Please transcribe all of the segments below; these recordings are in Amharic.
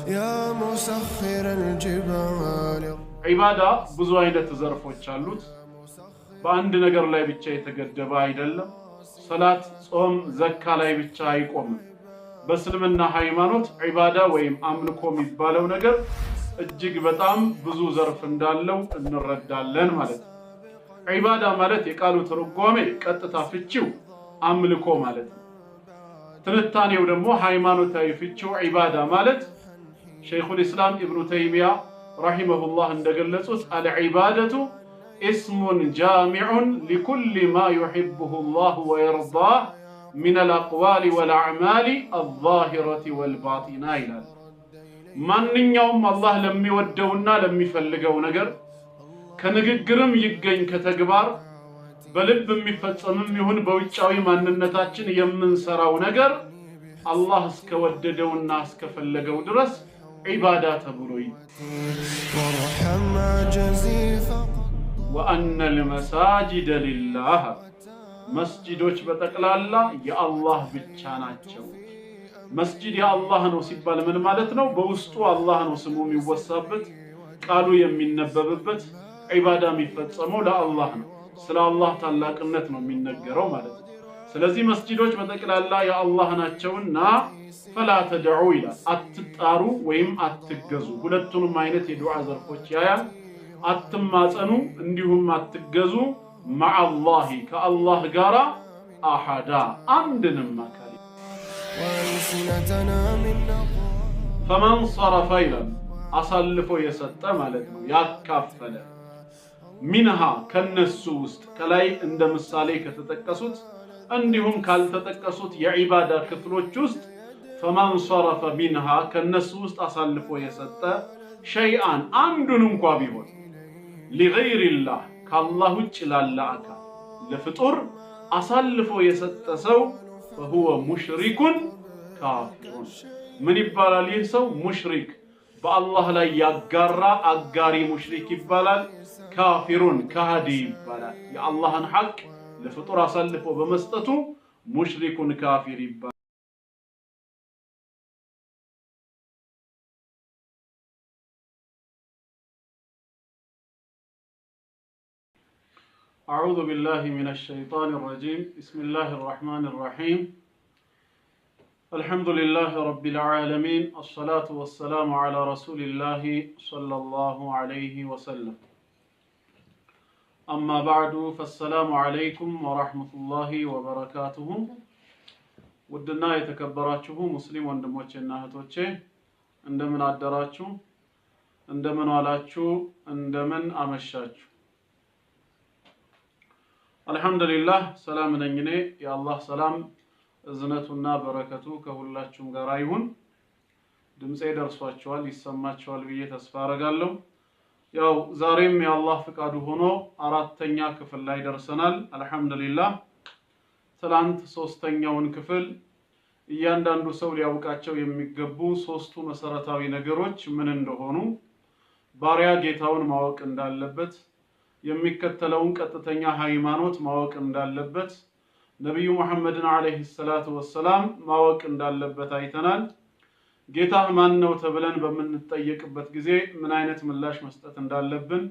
يا مسخر الجبال عبادة ብዙ አይነት ዘርፎች አሉት በአንድ ነገር ላይ ብቻ የተገደበ አይደለም ሰላት ጾም ዘካ ላይ ብቻ አይቆምም በእስልምና ሃይማኖት ዒባዳ ወይም አምልኮ የሚባለው ነገር እጅግ በጣም ብዙ ዘርፍ እንዳለው እንረዳለን ማለት ነው ዒባዳ ማለት የቃሉ ትርጓሜ ቀጥታ ፍቺው አምልኮ ማለት ነው ትንታኔው ደግሞ ሃይማኖታዊ ፍቺው ዒባዳ ማለት ሸይኹል ኢስላም ኢብኑ ተይሚያ ረሂመሁላህ እንደገለጹት አልዒባደቱ እስሙን ጃሚዑን ሊኩሊ ማ ዩሒቡሁ ላሁ ወየርዳህ من الأقوال والأعمال الظاهرة والباطنة ይላል ማንኛውም አላህ ለሚወደውና ለሚፈልገው ነገር ከንግግርም ይገኝ ከተግባር በልብ የሚፈጸምም ይሁን በውጫዊ ማንነታችን የምንሰራው ነገር አላህ እስከወደደውና እስከፈለገው ድረስ ዒባዳ ተብሎ وأن المساجد لله መስጂዶች በጠቅላላ የአላህ ብቻ ናቸው መስጂድ የአላህ ነው ሲባል ምን ማለት ነው በውስጡ አላህ ነው ስሙ የሚወሳበት ቃሉ የሚነበብበት ዒባዳ የሚፈጸመው ለአላህ ነው ስለ አላህ ታላቅነት ነው የሚነገረው ማለት ነው ስለዚህ መስጂዶች በጠቅላላ የአላህ ናቸውና فلا تدعوا ይላል አትጣሩ ወይም አትገዙ ሁለቱንም አይነት የዱዓ ዘርፎች ያያል አትማጸኑ እንዲሁም አትገዙ مع الله كالله قرا أحدا عندنا مكان فمن صرف إلى أصلفوا يسطى مالتنا يكفل منها كالنسوست كلاي عند مسالي كتتكسوت عندهم كالتتكسوت يعبادة كثلوت جست فمن صرف منها كالنسوست أصلفوا يسطى شيئا عندنا مقابيهون لغير الله كالله ውጭ ላለ አካል ለፍጡር አሳልፎ የሰጠ ሰው فهو مشرك كافر ምን ይባላል ይህ ሰው ሙሽሪክ በአላህ ላይ ያጋራ አጋሪ ሙሽሪክ ይባላል ካፊሩን ካዲ ይባላል የአላህን ሐቅ ለፍጡር አሳልፎ በመስጠቱ ሙሽሪኩን ካፊር ይባላል أعوذ بالله من الشيطان الرجيم بسم الله الرحمن الرحيم الحمد لله رب العالمين الصلاة والسلام على رسول الله صلى الله عليه وسلم أما بعد فالسلام عليكم ورحمة الله وبركاته ودنا يتكبراته مسلم وندموچنا هتوچه እንደምን አደራችሁ እንደምን ዋላችሁ እንደምን አመሻችሁ አልহামዱሊላህ ሰላም ነኝ እኔ የአላህ ሰላም እዝነቱና በረከቱ ከሁላችሁም ጋር ይሁን ድምጼ ደርሷችኋል ይሰማችኋል ብዬ ተስፋ አረጋለሁ ያው ዛሬም የአላህ ፍቃዱ ሆኖ አራተኛ ክፍል ላይ ደርሰናል አልহামዱሊላህ ትላንት ሶስተኛውን ክፍል እያንዳንዱ ሰው ሊያውቃቸው የሚገቡ ሶስቱ መሰረታዊ ነገሮች ምን እንደሆኑ ባሪያ ጌታውን ማወቅ እንዳለበት የሚከተለውን ቀጥተኛ ሃይማኖት ማወቅ እንዳለበት ነብዩ መሐመድን አለይሂ ሰላቱ ወሰላም ማወቅ እንዳለበት አይተናል ጌታህ ማን ነው ተብለን በምንጠየቅበት ጊዜ ምን አይነት ምላሽ መስጠት እንዳለብን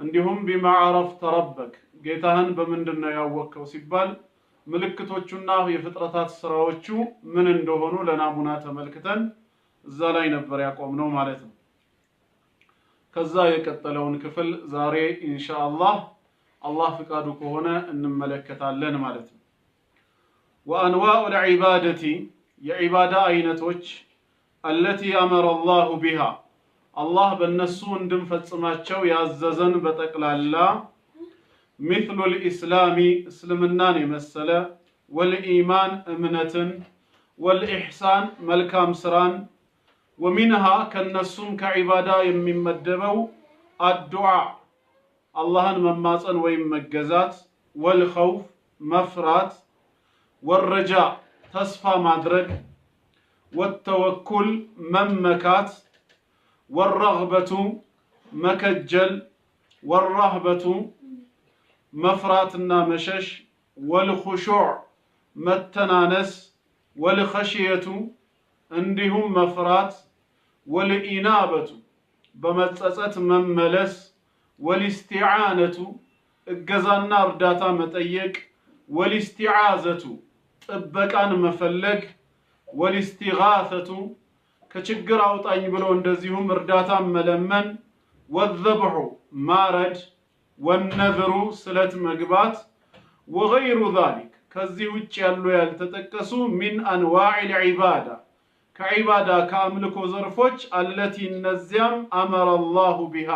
እንዲሁም ቢማዕረፍ ተረበክ ጌታህን በምንድነው ያወቀው ሲባል ምልክቶቹና የፍጥረታት ስራዎቹ ምን እንደሆኑ ለናሙና ተመልክተን እዛ ላይ ነበር ያቆምነው ማለት ነው ከዛ የቀጠለውን ክፍል ዛሬ ኢንሻአላህ አላህ ፍቃዱ ከሆነ እንመለከታለን ማለት ነው وانواع العباده የዒባዳ አይነቶች التي امر الله بها الله በእነሱ እንድንፈጽማቸው ያዘዘን በጠቅላላ مثل الاسلام እስልምናን የመሰለ والإيمان እምነትን والإحسان መልካም ስራን ومنها كالنسوم كعبادة يممدبو الدعاء اللهن مماصن ويم مجزات والخوف مفرات والرجاء تصفى مدرك والتوكل ممكات والرغبة مكجل والرهبة مفراتنا مشش والخشوع متنانس والخشية عندهم مفرات ወልኢናበቱ በመጸጸት መመለስ፣ ወልስቲዓነቱ እገዛና እርዳታ መጠየቅ፣ ወልስቲዓዘቱ ጥበቃን መፈለግ፣ ወልስቲጋሰቱ ከችግር አውጣኝ ብሎ እንደዚሁም እርዳታ መለመን፣ ወዘብሑ ማረድ፣ ወነዝሩ ስለት መግባት፣ ወገይሩ ዛሊክ ከዚህ ውጭ ያሉ ያልተጠቀሱ ሚን አንዋዒል ዒባዳ ከዒባዳ ከአምልኮ ዘርፎች አለቲ እነዚያም አመረ አላሁ ቢሃ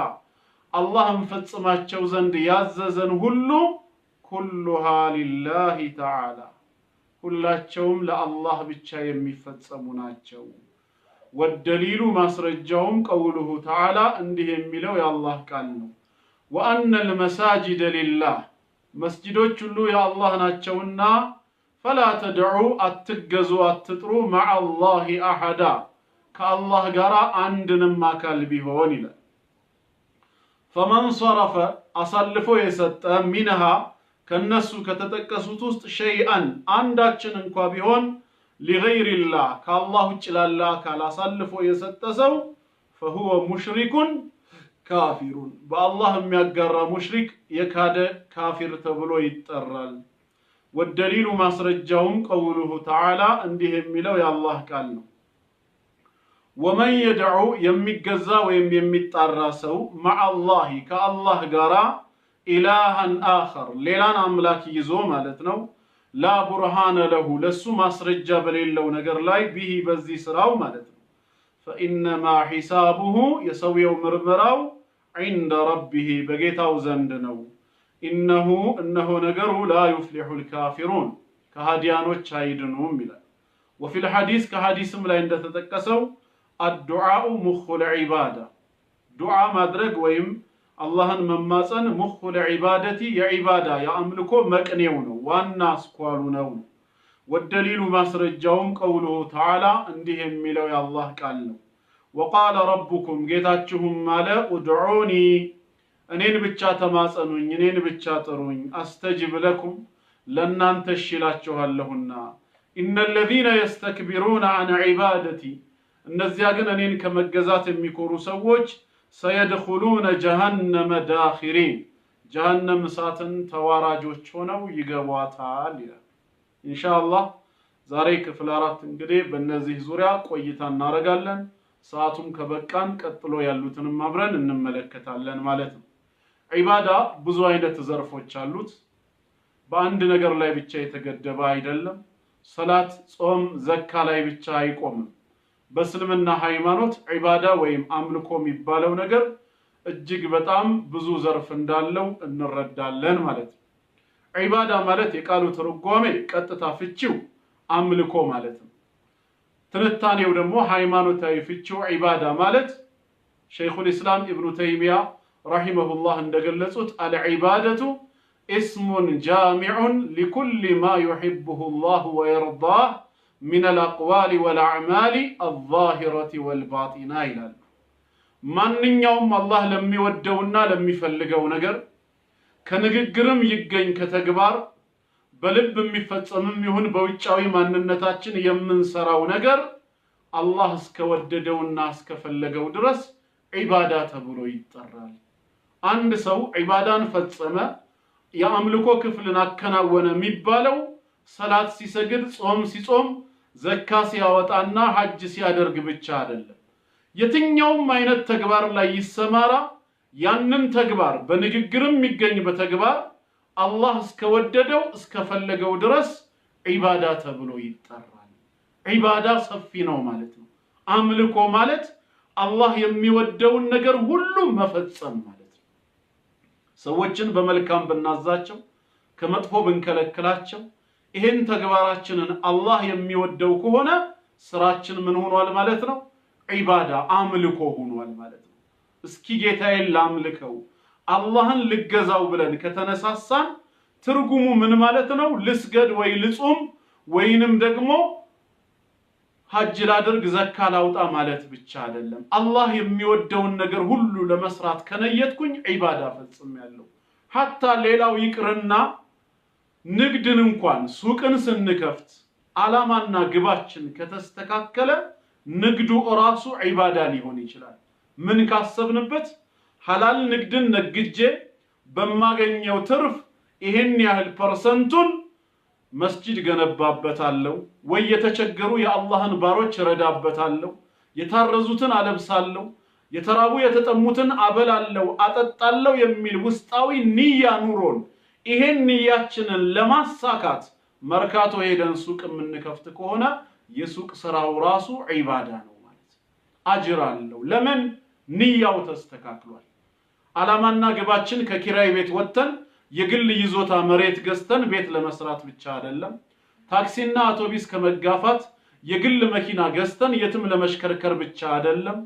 አላህም ፈጽማቸው ዘንድ ያዘዘን ሁሉ ኩሉሃ ሊላሂ ተዓላ ሁላቸውም ለአላህ ብቻ የሚፈጸሙ ናቸው። ወደሊሉ ማስረጃውም ቀውሉሁ ተዓላ እንዲህ የሚለው የአላህ ቃል ነው። ወአነል መሳጅደ ሊላህ መስጂዶች ሁሉ የአላህ ናቸውና ፈላ ተድዑ አትገዙ አትጥሩ መዐላሂ አሐዳ ከአላህ ጋር አንድንም አካል ቢሆን ይላል። ፈመን ሰረፈ አሳልፎ የሰጠ ሚንሃ ከነሱ ከተጠቀሱት ውስጥ ሸይአን አንዳችን እንኳ ቢሆን ሊገይሪላህ ከአላህ ውጭ ላለ አካል አሳልፎ የሰጠ ሰው ፈሁወ ሙሽሪኩን ካፊሩን በአላህ የሚያጋራ ሙሽሪክ የካደ ካፊር ተብሎ ይጠራል። ወደሊሉ ማስረጃውም ቀውሉሁ ተዓላ እንዲህ የሚለው የአላህ ቃል ነው። ወመን የድዑ የሚገዛ ወይም የሚጣራ ሰው መዐላሂ ከአላህ ጋራ ኢላሃን አኸር ሌላን አምላክ ይዞ ማለት ነው። ላ ቡርሃነ ለሁ ለሱ ማስረጃ በሌለው ነገር ላይ ቢሂ በዚህ ስራው ማለት ነው። ፈኢነማ ሒሳቡሁ የሰውየው ምርመራው ዒንደ ረቢሂ በጌታው ዘንድ ነው። ኢነሁ እነሆ ነገሩ ላ ዩፍሊሑል ካፊሩን ከሃዲያኖች አይድኑም ይላል። ወፊል ሐዲስ ከሐዲስም ላይ እንደተጠቀሰው አዱዓኡ ሙኹል ዒባዳ ዱዓ ማድረግ ወይም አላህን መማፀን ሙኹል ዒባደቲ የዒባዳ የአምልኮ መቅኔው ነው፣ ዋና አስኳሉ ነው። ወደሊሉ ማስረጃውም ቀውሉሁ ተዓላ እንዲህ የሚለው የአላህ ቃል ነው። ወቃለ ረቡኩም ጌታችሁም አለ ኡድዑኒ እኔን ብቻ ተማጸኑኝ፣ እኔን ብቻ ጥሩኝ፣ አስተጅብ ለኩም ለእናንተ እሺ እላችኋለሁና። ኢነለዚነ የስተክቢሩነ አን ዒባደቲ እነዚያ ግን እኔን ከመገዛት የሚኮሩ ሰዎች ሰየድኹሉነ ጀሃነመ ዳኺሪን ጀሃነም እሳትን ተዋራጆች ሆነው ይገቧታል ይላል። ኢንሻአላህ ዛሬ ክፍል 4 እንግዲህ በእነዚህ ዙሪያ ቆይታ እናደርጋለን። ሰዓቱም ከበቃን ቀጥሎ ያሉትንም አብረን እንመለከታለን ማለት ነው። ዒባዳ ብዙ አይነት ዘርፎች አሉት። በአንድ ነገር ላይ ብቻ የተገደበ አይደለም። ሰላት፣ ጾም፣ ዘካ ላይ ብቻ አይቆምም። በእስልምና ሃይማኖት ዒባዳ ወይም አምልኮ የሚባለው ነገር እጅግ በጣም ብዙ ዘርፍ እንዳለው እንረዳለን ማለት ነው። ዒባዳ ማለት የቃሉ ትርጓሜ ቀጥታ ፍቺው አምልኮ ማለት ነው። ትንታኔው ደግሞ ሃይማኖታዊ ፍቺው ዒባዳ ማለት ሸይኹል ኢስላም ኢብኑ ተይሚያ ረሂመሁላህ እንደገለጹት አልዒባደቱ እስሙን ጃሚዑን ሊኩሊ ማ ዩሒቡሁ ላሁ ወየርዳህ ሚነል አቅዋሊ ወልአዕማሊ አዛሂረቲ ወልባጢና ይላሉ። ማንኛውም አላህ ለሚወደውና ለሚፈልገው ነገር ከንግግርም ይገኝ ከተግባር በልብ የሚፈጸምም ይሁን በውጫዊ ማንነታችን የምንሰራው ነገር አላህ እስከወደደውና እስከፈለገው ድረስ ዒባዳ ተብሎ ይጠራል። አንድ ሰው ዒባዳን ፈጸመ፣ የአምልኮ ክፍልን አከናወነ የሚባለው ሰላት ሲሰግድ፣ ጾም ሲጾም፣ ዘካ ሲያወጣና ሐጅ ሲያደርግ ብቻ አይደለም። የትኛውም አይነት ተግባር ላይ ይሰማራ፣ ያንን ተግባር በንግግርም የሚገኝ በተግባር አላህ እስከወደደው እስከፈለገው ድረስ ዒባዳ ተብሎ ይጠራል። ዒባዳ ሰፊ ነው ማለት ነው። አምልኮ ማለት አላህ የሚወደውን ነገር ሁሉ መፈጸም ማለት ነው። ሰዎችን በመልካም ብናዛቸው፣ ከመጥፎ ብንከለክላቸው፣ ይሄን ተግባራችንን አላህ የሚወደው ከሆነ ስራችን ምን ሆኗል ማለት ነው? ዒባዳ አምልኮ ሆኗል ማለት ነው። እስኪ ጌታዬን ላምልከው አላህን ልገዛው ብለን ከተነሳሳን ትርጉሙ ምን ማለት ነው? ልስገድ ወይ ልጹም ወይንም ደግሞ ሐጅ ላድርግ ዘካ ላውጣ ማለት ብቻ አይደለም። አላህ የሚወደውን ነገር ሁሉ ለመስራት ከነየትኩኝ ዒባዳ ፈጽሜያለሁ። ሐታ ሌላው ይቅርና ንግድን እንኳን ሱቅን ስንከፍት ዓላማና ግባችን ከተስተካከለ ንግዱ ራሱ ዒባዳ ሊሆን ይችላል። ምን ካሰብንበት ሐላል ንግድን ነግጄ በማገኘው ትርፍ ይሄን ያህል ፐርሰንቱን መስጂድ ገነባበታለሁ፣ ወይ የተቸገሩ የአላህን ባሮች ረዳበታለሁ፣ የታረዙትን አለብሳለሁ፣ የተራቡ የተጠሙትን አበላለሁ አጠጣለሁ የሚል ውስጣዊ ንያ ኑሮን ይሄን ንያችንን ለማሳካት መርካቶ ሄደን ሱቅ የምንከፍት ከሆነ የሱቅ ስራው ራሱ ዒባዳ ነው ማለት አጅር አለው። ለምን? ንያው ተስተካክሏል። ዓላማና ግባችን ከኪራይ ቤት ወጥተን የግል ይዞታ መሬት ገዝተን ቤት ለመስራት ብቻ አይደለም። ታክሲና አውቶቢስ ከመጋፋት የግል መኪና ገዝተን የትም ለመሽከርከር ብቻ አይደለም።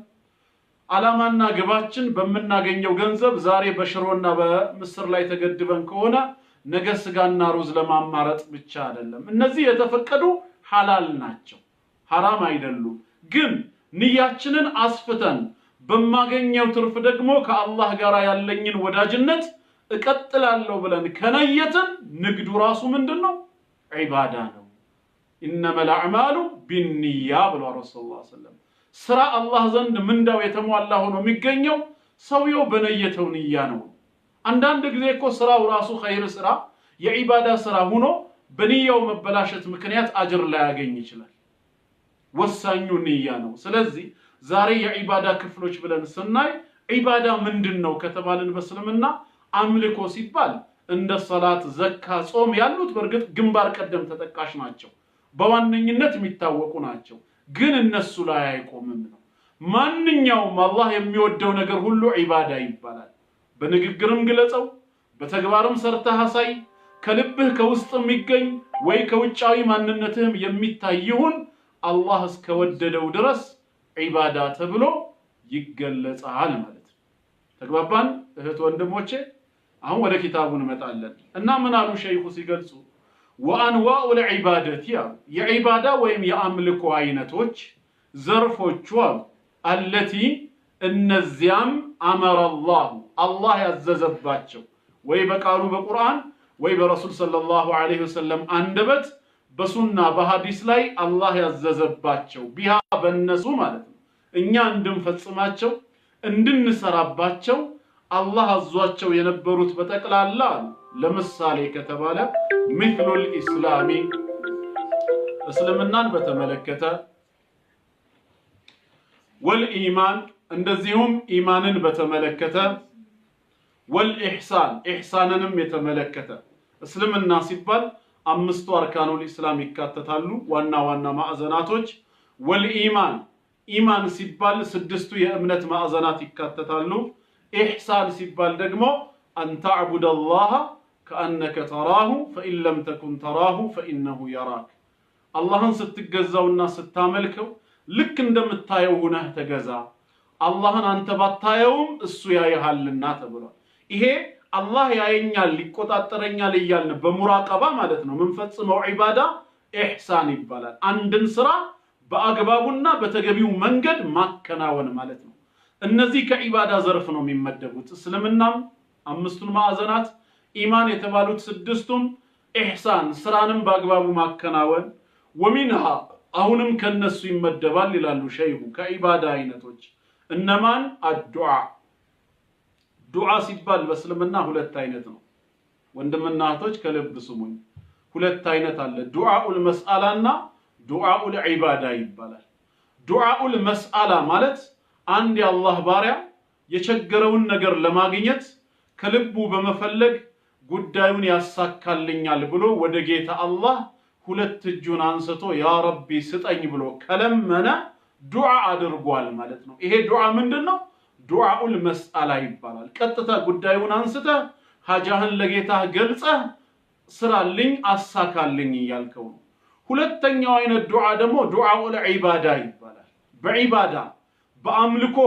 ዓላማና ግባችን በመናገኘው ገንዘብ ዛሬ በሽሮና በምስር ላይ ተገድበን ከሆነ ነገ ስጋና ሩዝ ለማማረጥ ብቻ አይደለም። እነዚህ የተፈቀዱ ሐላል ናቸው፣ ሐራም አይደሉም። ግን ንያችንን አስፍተን በማገኘው ትርፍ ደግሞ ከአላህ ጋር ያለኝን ወዳጅነት እቀጥላለሁ ብለን ከነየትን ንግዱ ራሱ ምንድነው? ዒባዳ ነው። ኢነመል አዕማሉ ቢንኒያ ብለዋል ረሱላህ ሰለላሁ ዐለይሂ ወሰለም። ስራ አላህ ዘንድ ምንዳው የተሟላ ሆኖ የሚገኘው ሰውየው በነየተው ንያ ነው። አንዳንድ ጊዜ እኮ ስራው ራሱ ኸይር ስራ የዒባዳ ስራ ሆኖ በንያው መበላሸት ምክንያት አጅር ላያገኝ ይችላል። ወሳኙ ንያ ነው። ስለዚህ ዛሬ የዒባዳ ክፍሎች ብለን ስናይ ዒባዳ ምንድነው ከተባልን በእስልምና አምልኮ ሲባል እንደ ሰላት፣ ዘካ፣ ጾም ያሉት በርግጥ ግንባር ቀደም ተጠቃሽ ናቸው፣ በዋነኝነት የሚታወቁ ናቸው። ግን እነሱ ላይ አይቆምም ነው። ማንኛውም አላህ የሚወደው ነገር ሁሉ ዒባዳ ይባላል። በንግግርም ግለጸው፣ በተግባርም ሰርተህ አሳይ፣ ከልብህ ከውስጥ የሚገኝ ወይ ከውጫዊ ማንነትህም የሚታይ ይሁን አላህ እስከወደደው ድረስ ዒባዳ ተብሎ ይገለጻል ማለት ነው። ተግባባን እህት ወንድሞቼ? አሁን ወደ ኪታቡ እንመጣለን እና ምን አሉ ሸይኹ ሲገልጹ ወአንዋኡ ለዒባደቲ አሉ የዒባዳ ወይም የአምልኮ አይነቶች ዘርፎቹ አሉ አለቲ እነዚያም አመረ አላህ ያዘዘባቸው ወይ በቃሉ በቁርአን ወይ በረሱል ሰለላሁ ዐለይሂ ወሰለም አንደበት በሱና በሐዲስ ላይ አላህ ያዘዘባቸው ቢሃ በነሱ ማለት ነው እኛ እንድንፈጽማቸው እንድንሰራባቸው አላህ አዟቸው የነበሩት በጠቅላላ ለምሳሌ ከተባለ مثل الاسلام እስልምናን በተመለከተ والإيمان እንደዚሁም ኢማንን በተመለከተ والإحسان ኢሕሳንንም የተመለከተ እስልምና ሲባል አምስቱ አርካኑል ኢስላም ይካተታሉ ዋና ዋና ማዕዘናቶች والإيمان ኢማን ሲባል ስድስቱ የእምነት ማዕዘናት ይካተታሉ ኢሕሳን ሲባል ደግሞ أن تعبد الله كأنك تراه فإن لم تكن تراه فإنه يراك اللهن ستتجزاونا ستاملكو ልክ እንደምታየው ሆነህ ተገዛ አላህን አንተ ባታየውም እሱ ያይሃልና ተብሏል። ይሄ አላህ ያየኛል ሊቆጣጠረኛል ይያልን በሙራቀባ ማለት ነው መንፈጽመው ዒባዳ ኢሕሳን ይባላል። አንድን ስራ በአግባቡና በተገቢው መንገድ ማከናወን ማለት ነው። እነዚህ ከዒባዳ ዘርፍ ነው የሚመደቡት። እስልምናም አምስቱን ማዕዘናት ኢማን የተባሉት ስድስቱም ኢሕሳን ስራንም በአግባቡ ማከናወን ወሚንሃ አሁንም ከነሱ ይመደባል ይላሉ ሸይኹ ከዒባዳ አይነቶች እነማን አዱዓ ዱዓ ሲባል በእስልምና ሁለት አይነት ነው። ወንድምና እህቶች ከልብ ስሙኝ፣ ሁለት አይነት አለ። ዱዓኡል መስአላና ዱዓኡል ዒባዳ ይባላል። ዱዓኡል መስአላ ማለት አንድ የአላህ ባሪያ የቸገረውን ነገር ለማግኘት ከልቡ በመፈለግ ጉዳዩን ያሳካልኛል ብሎ ወደ ጌታ አላህ ሁለት እጁን አንስቶ ያ ረቢ ስጠኝ ብሎ ከለመነ ዱዓ አድርጓል ማለት ነው። ይሄ ዱዓ ምንድነው? ዱዓኡል መስአላ ይባላል። ቀጥታ ጉዳዩን አንስተ ሐጃህን ለጌታህ ገልጸህ ስራልኝ አሳካልኝ እያልከው ነው። ሁለተኛው አይነት ዱዓ ደግሞ ዱዓኡል ዒባዳ ይባላል። በዒባዳ በአምልኮ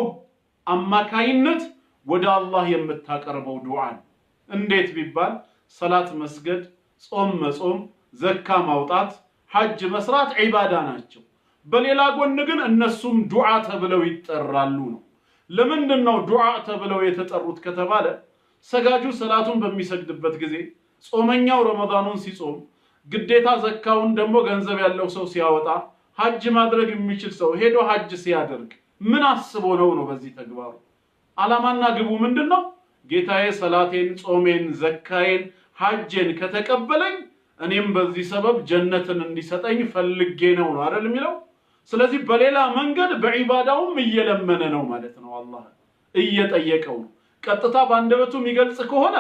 አማካይነት ወደ አላህ የምታቀርበው ዱዓ ነው። እንዴት ቢባል ሰላት መስገድ፣ ጾም መጾም፣ ዘካ ማውጣት፣ ሐጅ መስራት ዒባዳ ናቸው። በሌላ ጎን ግን እነሱም ዱዓ ተብለው ይጠራሉ ነው። ለምንድነው ዱዓ ተብለው የተጠሩት ከተባለ ሰጋጁ ሰላቱን በሚሰግድበት ጊዜ፣ ጾመኛው ረመዳኑን ሲጾም፣ ግዴታ ዘካውን ደግሞ ገንዘብ ያለው ሰው ሲያወጣ፣ ሐጅ ማድረግ የሚችል ሰው ሄዶ ሐጅ ሲያደርግ ምን አስቦ ነው በዚህ ተግባሩ? ዓላማና ግቡ ምንድነው? ጌታዬ ሰላቴን፣ ጾሜን፣ ዘካዬን፣ ሐጅን ከተቀበለኝ እኔም በዚህ ሰበብ ጀነትን እንዲሰጠኝ ፈልጌ ነው አይደል የሚለው? ስለዚህ በሌላ መንገድ በዒባዳውም እየለመነ ነው ማለት ነው። አላህ እየጠየቀው ነው። ቀጥታ ባንደበቱ የሚገልጽ ከሆነ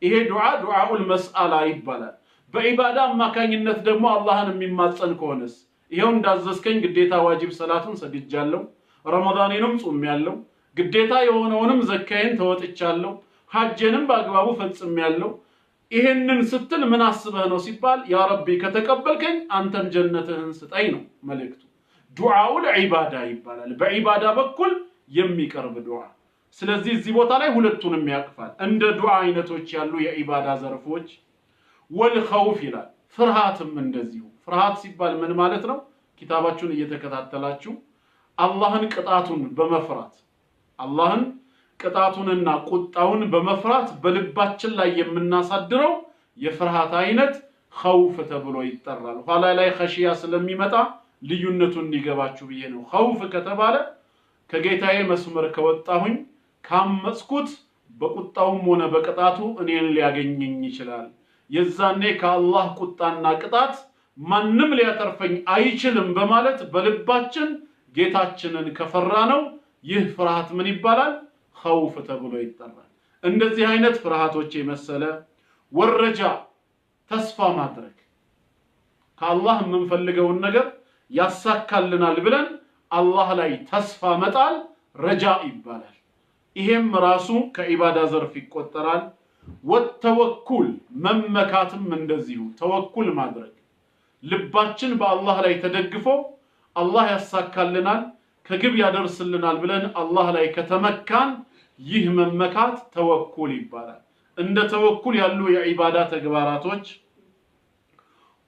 ይሄ ዱዓኡል መስአላ ይባላል። በዒባዳ አማካኝነት ደግሞ አላህን የሚማጸን ከሆነስ ይሄው እንዳዘዝከኝ ግዴታ ዋጅብ ሰላቱን ሰግጃለሁ፣ ረመዳኔንም ጾሜያለሁ፣ ግዴታ የሆነውንም ዘካዬን ተወጥቻለሁ፣ ሐጅንም በአግባቡ ፈጽሜያለሁ። ይሄንን ስትል ምን አስበህ ነው ሲባል ያ ረቢ ከተቀበልከኝ አንተም ጀነትህን ስጠኝ ነው መልእክቱ። ዱዓኡል ዒባዳ ይባላል። በዒባዳ በኩል የሚቀርብ ዱዓ። ስለዚህ እዚህ ቦታ ላይ ሁለቱንም ያቅፋል። እንደ ዱዓ አይነቶች ያሉ የዒባዳ ዘርፎች ወልኸውፍ ይላል። ፍርሃትም እንደዚሁ። ፍርሃት ሲባል ምን ማለት ነው? ኪታባችሁን እየተከታተላችሁ አላህን ቅጣቱን በመፍራት አላህን ቅጣቱንና ቁጣውን በመፍራት በልባችን ላይ የምናሳድረው የፍርሃት አይነት ኸውፍ ተብሎ ይጠራል። ኋላ ላይ ኸሽያ ስለሚመጣ ልዩነቱን እንዲገባችሁ ብዬ ነው። ኸውፍ ከተባለ ከጌታዬ መስመር ከወጣሁኝ ካመጽኩት በቁጣውም ሆነ በቅጣቱ እኔን ሊያገኘኝ ይችላል። የዛኔ ከአላህ ቁጣና ቅጣት ማንም ሊያተርፈኝ አይችልም በማለት በልባችን ጌታችንን ከፈራ ነው ይህ ፍርሃት ምን ይባላል? ኸውፍ ተብሎ ይጠራል። እንደዚህ አይነት ፍርሃቶች የመሰለ ወረጃ ተስፋ ማድረግ ከአላህ የምንፈልገውን ነገር ያሳካልናል ብለን አላህ ላይ ተስፋ መጣል ረጃ ይባላል። ይሄም ራሱ ከዒባዳ ዘርፍ ይቆጠራል። ወተወኩል መመካትም እንደዚሁ ተወኩል ማድረግ ልባችን በአላህ ላይ ተደግፎ አላህ ያሳካልናል ከግብ ያደርስልናል ብለን አላህ ላይ ከተመካን ይህ መመካት ተወኩል ይባላል። እንደ ተወኩል ያሉ የዒባዳ ተግባራቶች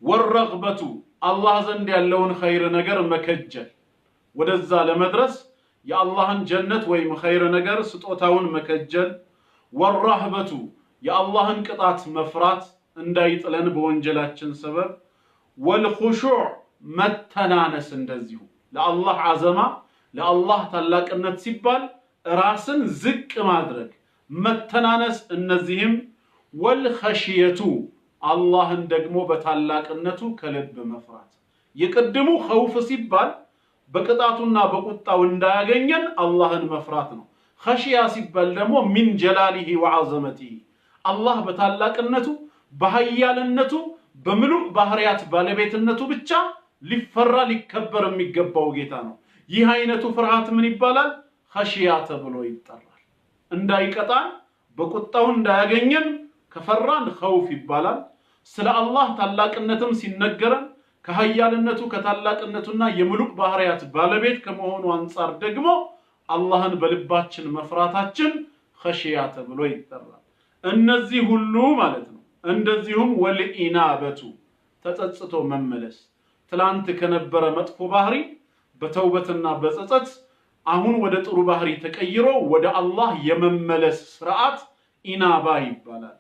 ወረግበቱ አላህ ዘንድ ያለውን ኸይር ነገር መከጀል ወደዛ ለመድረስ የአላህን ጀነት ወይም ኸይር ነገር ስጦታውን መከጀል፣ ወራህበቱ የአላህን ቅጣት መፍራት እንዳይጥለን በወንጀላችን ሰበብ፣ ወልኹሹዕ መተናነስ እንደዚሁ ለአላህ አዘማ ለአላህ ታላቅነት ሲባል ራስን ዝቅ ማድረግ መተናነስ፣ እነዚህም ወልኸሽየቱ አላህን ደግሞ በታላቅነቱ ከልብ መፍራት። የቅድሙ ኸውፍ ሲባል በቅጣቱና በቁጣው እንዳያገኘን አላህን መፍራት ነው። ኸሽያ ሲባል ደግሞ ሚን ጀላሊሂ ወዐዘመቲሂ አላህ በታላቅነቱ በኃያልነቱ በምሉእ ባህሪያት ባለቤትነቱ ብቻ ሊፈራ ሊከበር የሚገባው ጌታ ነው። ይህ አይነቱ ፍርሃት ምን ይባላል? ኸሽያ ተብሎ ይጠራል። እንዳይቀጣን በቁጣው እንዳያገኘን ከፈራን ኸውፍ ይባላል። ስለ አላህ ታላቅነትም ሲነገረን ከኃያልነቱ ከታላቅነቱና የምሉእ ባህሪያት ባለቤት ከመሆኑ አንጻር ደግሞ አላህን በልባችን መፍራታችን ኸሽያ ተብሎ ይጠራል። እነዚህ ሁሉ ማለት ነው። እንደዚሁም ወልኢናበቱ ተጸጽቶ መመለስ ትላንት ከነበረ መጥፎ ባህሪ በተውበትና በጸጸት አሁን ወደ ጥሩ ባህሪ ተቀይሮ ወደ አላህ የመመለስ ስርዓት ኢናባ ይባላል።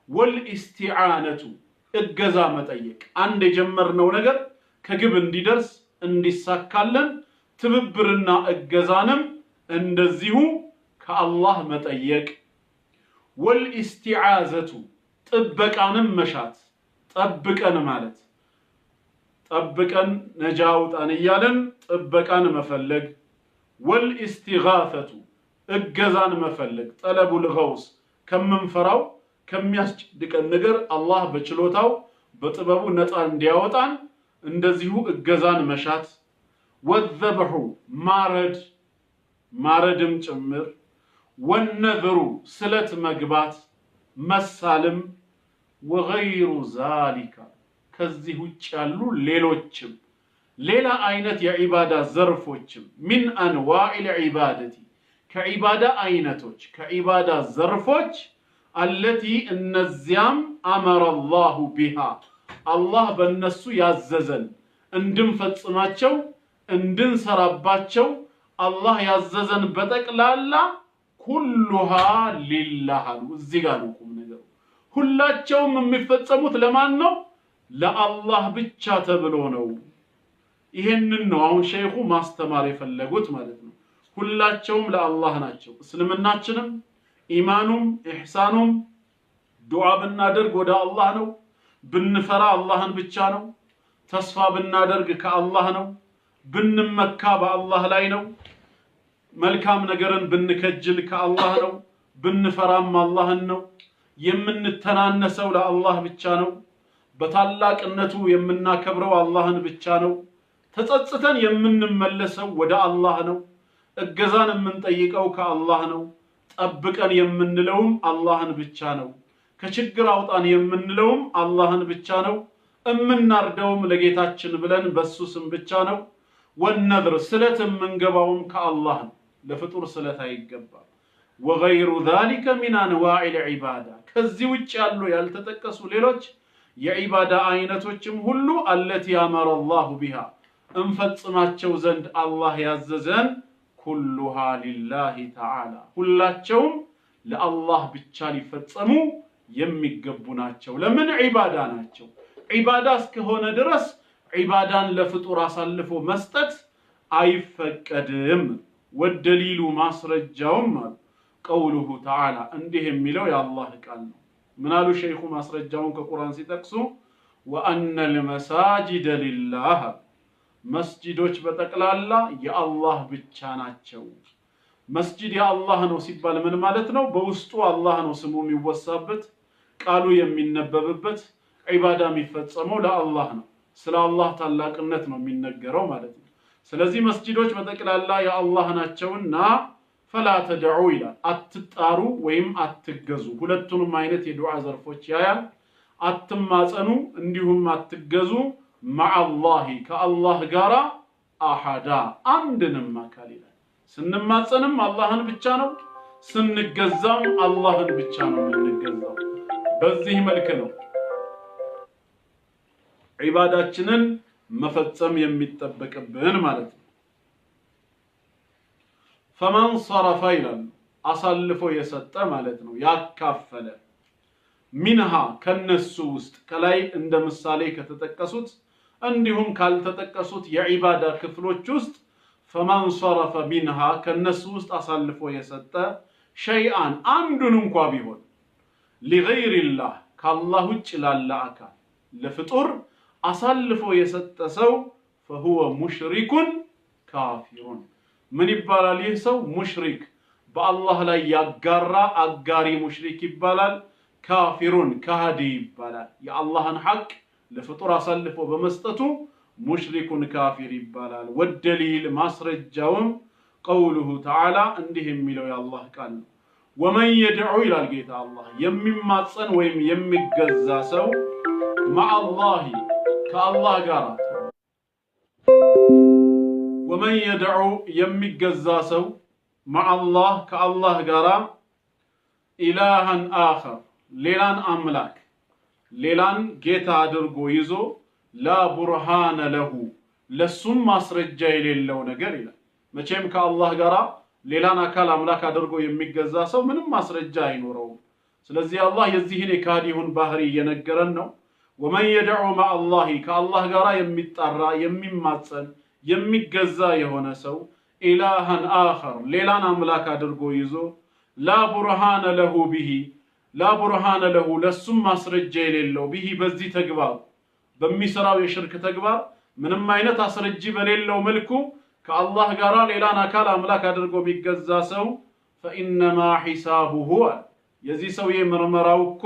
ወልኢስቲዓነቱ እገዛ መጠየቅ አንድ የጀመርነው ነገር ከግብ እንዲደርስ እንዲሳካለን ትብብርና እገዛንም እንደዚሁ ከአላህ መጠየቅ። ወልኢስቲዓዘቱ ጥበቃንም መሻት ጠብቀን ማለት ጠብቀን ነጃ አውጣን እያለን ጥበቃን መፈለግ። ወልኢስቲጋፈቱ እገዛን መፈለግ ጠለቡል ገውስ ከምንፈራው ከሚያስጨንቀን ነገር አላህ በችሎታው በጥበቡ ነፃ እንዲያወጣን እንደዚሁ እገዛን መሻት። ወዘብሑ ማረድም ጭምር። ወነዝሩ ስለት መግባት መሳልም። ወገይሩ ዛሊካ ከዚህ ውጭ ያሉ ሌሎችም ሌላ አይነት የዒባዳ ዘርፎችም ሚን አንዋኢል ዒባደቲ ከዒባዳ አይነቶች ከዒባዳ ዘርፎች አለቲ እነዚያም አመረ አላሁ ቢሃ አላህ በእነሱ ያዘዘን እንድንፈጽማቸው እንድንሰራባቸው አላህ ያዘዘን በጠቅላላ ኩሉሃ ሊላህ አሉ። እዚህ ጋር ነው ቁም ነገሩ። ሁላቸውም የሚፈጸሙት ለማን ነው? ለአላህ ብቻ ተብሎ ነው። ይሄንን ነው አሁን ሸይኹ ማስተማር የፈለጉት ማለት ነው። ሁላቸውም ለአላህ ናቸው። እስልምናችንም ኢማኑም ኢህሳኑም ዱዓ ብናደርግ ወደ አላህ ነው። ብንፈራ አላህን ብቻ ነው። ተስፋ ብናደርግ ከአላህ ነው። ብንመካ በአላህ ላይ ነው። መልካም ነገርን ብንከጅል ከአላህ ነው። ብንፈራም አላህን ነው። የምንተናነሰው ለአላህ ብቻ ነው። በታላቅነቱ የምናከብረው አላህን ብቻ ነው። ተጸጽተን የምንመለሰው ወደ አላህ ነው። እገዛን የምንጠይቀው ከአላህ ነው። ጠብቀን የምንለውም አላህን ብቻ ነው። ከችግር አውጣን የምንለውም አላህን ብቻ ነው። እምናርደውም ለጌታችን ብለን በሱ ስም ብቻ ነው። ወነድር ስለት የምንገባውም ከአላህ ነው። ለፍጡር ስለት አይገባም። ወገይሩ ዛሊከ ሚን አንዋዒል ዒባዳ ከዚህ ውጭ ያሉ ያልተጠቀሱ ሌሎች የዒባዳ አይነቶችም ሁሉ አለቲ አመረ አላሁ ቢሃ እንፈጽማቸው ዘንድ አላህ ያዘዘን ኩሉሃ ሊላሂ ተዓላ ሁላቸውም ለአላህ ብቻ ሊፈጸሙ የሚገቡ ናቸው። ለምን ዒባዳ ናቸው። ዒባዳ እስከሆነ ድረስ ዒባዳን ለፍጡር አሳልፎ መስጠት አይፈቀድም። ወደሊሉ ማስረጃውም ቀውሉሁ ተዓላ እንዲህ የሚለው የአላህ ቃል ነው። ምናሉ ሸይኹ ማስረጃውን ከቁርአን ሲጠቅሱ ወአነል መሳጂደ ሊላህ መስጂዶች በጠቅላላ የአላህ ብቻ ናቸው። መስጂድ የአላህ ነው ሲባል ምን ማለት ነው? በውስጡ አላህ ነው ስሙ የሚወሳበት፣ ቃሉ የሚነበብበት፣ ዒባዳ የሚፈጸመው ለአላህ ነው። ስለ አላህ ታላቅነት ነው የሚነገረው ማለት ነው። ስለዚህ መስጂዶች በጠቅላላ የአላህ ናቸውና ፈላ ተድዑ ይላል። አትጣሩ ወይም አትገዙ። ሁለቱንም አይነት የዱዓ ዘርፎች ያያል። አትማጸኑ እንዲሁም አትገዙ ማዓላሂ ከአላህ ጋራ አሐዳ አንድንም አካል ይላል። ስንማጸንም አላህን ብቻ ነው፣ ስንገዛም አላህን ብቻ ነው የምንገዛው። በዚህ መልክ ነው ዒባዳችንን መፈጸም የሚጠበቅብን ማለት ነው። ፈመን ሰረፈ ይላል አሳልፎ የሰጠ ማለት ነው፣ ያካፈለ ሚንሃ ከነሱ ውስጥ ከላይ እንደ ምሳሌ ከተጠቀሱት እንዲሁም ካልተጠቀሱት የዒባዳ ክፍሎች ውስጥ ፈመን ሰረፈ ሚንሃ ከነሱ ውስጥ አሳልፎ የሰጠ ሸይአን አንዱን እንኳ ቢሆን ሊገይሪላህ ከአላህ ውጭ ላለ አካል ለፍጡር አሳልፎ የሰጠ ሰው ፈሁወ ሙሽሪኩን ካፊሩን ምን ይባላል? ይህ ሰው ሙሽሪክ በአላህ ላይ ያጋራ አጋሪ ሙሽሪክ ይባላል። ካፊሩን ከሃዲ ይባላል። የአላህን ሐቅ ለፍጡር አሳልፎ በመስጠቱ ሙሽሪኩን ካፊር ይባላል። ወደሊል ማስረጃውም ቀውሉሁ ተዓላ እንዲህ የሚለው የአላህ ቃል ነው። ወመን የድዑ ይላል ጌታ አላህ የሚማጸን ወይም የሚገዛ ሰው ማዓላሂ ከአላህ ጋር ወመን የድዑ የሚገዛ ሰው ማዓላህ ከአላህ ጋር ኢላሃን አኸር ሌላን አምላክ ሌላን ጌታ አድርጎ ይዞ ላ ቡርሃነ ለሁ ለሱም ማስረጃ የሌለው ነገር ይላል። መቼም ከአላህ ጋር ሌላን አካል አምላክ አድርጎ የሚገዛ ሰው ምንም ማስረጃ አይኖረውም። ስለዚህ አላህ የዚህን የካዲሁን ባህሪ እየነገረን ነው። ወመን የድዑ ማዓላሂ ከአላህ ጋር የሚጣራ የሚማጸን የሚገዛ የሆነ ሰው ኢላሃን አኸር ሌላን አምላክ አድርጎ ይዞ ላ ቡርሃነ ለሁ ቢሂ ላ ቡርሃነ ለሁ ለሱም ማስረጃ የሌለው ቢሂ በዚህ ተግባር በሚሰራው የሽርክ ተግባር ምንም አይነት አስረጂ በሌለው መልኩ ከአላህ ጋር ሌላን አካል አምላክ አድርጎ ቢገዛ ሰው ፈኢነማ ሒሳቡሁ የዚህ ሰውዬ ምርመራው እኮ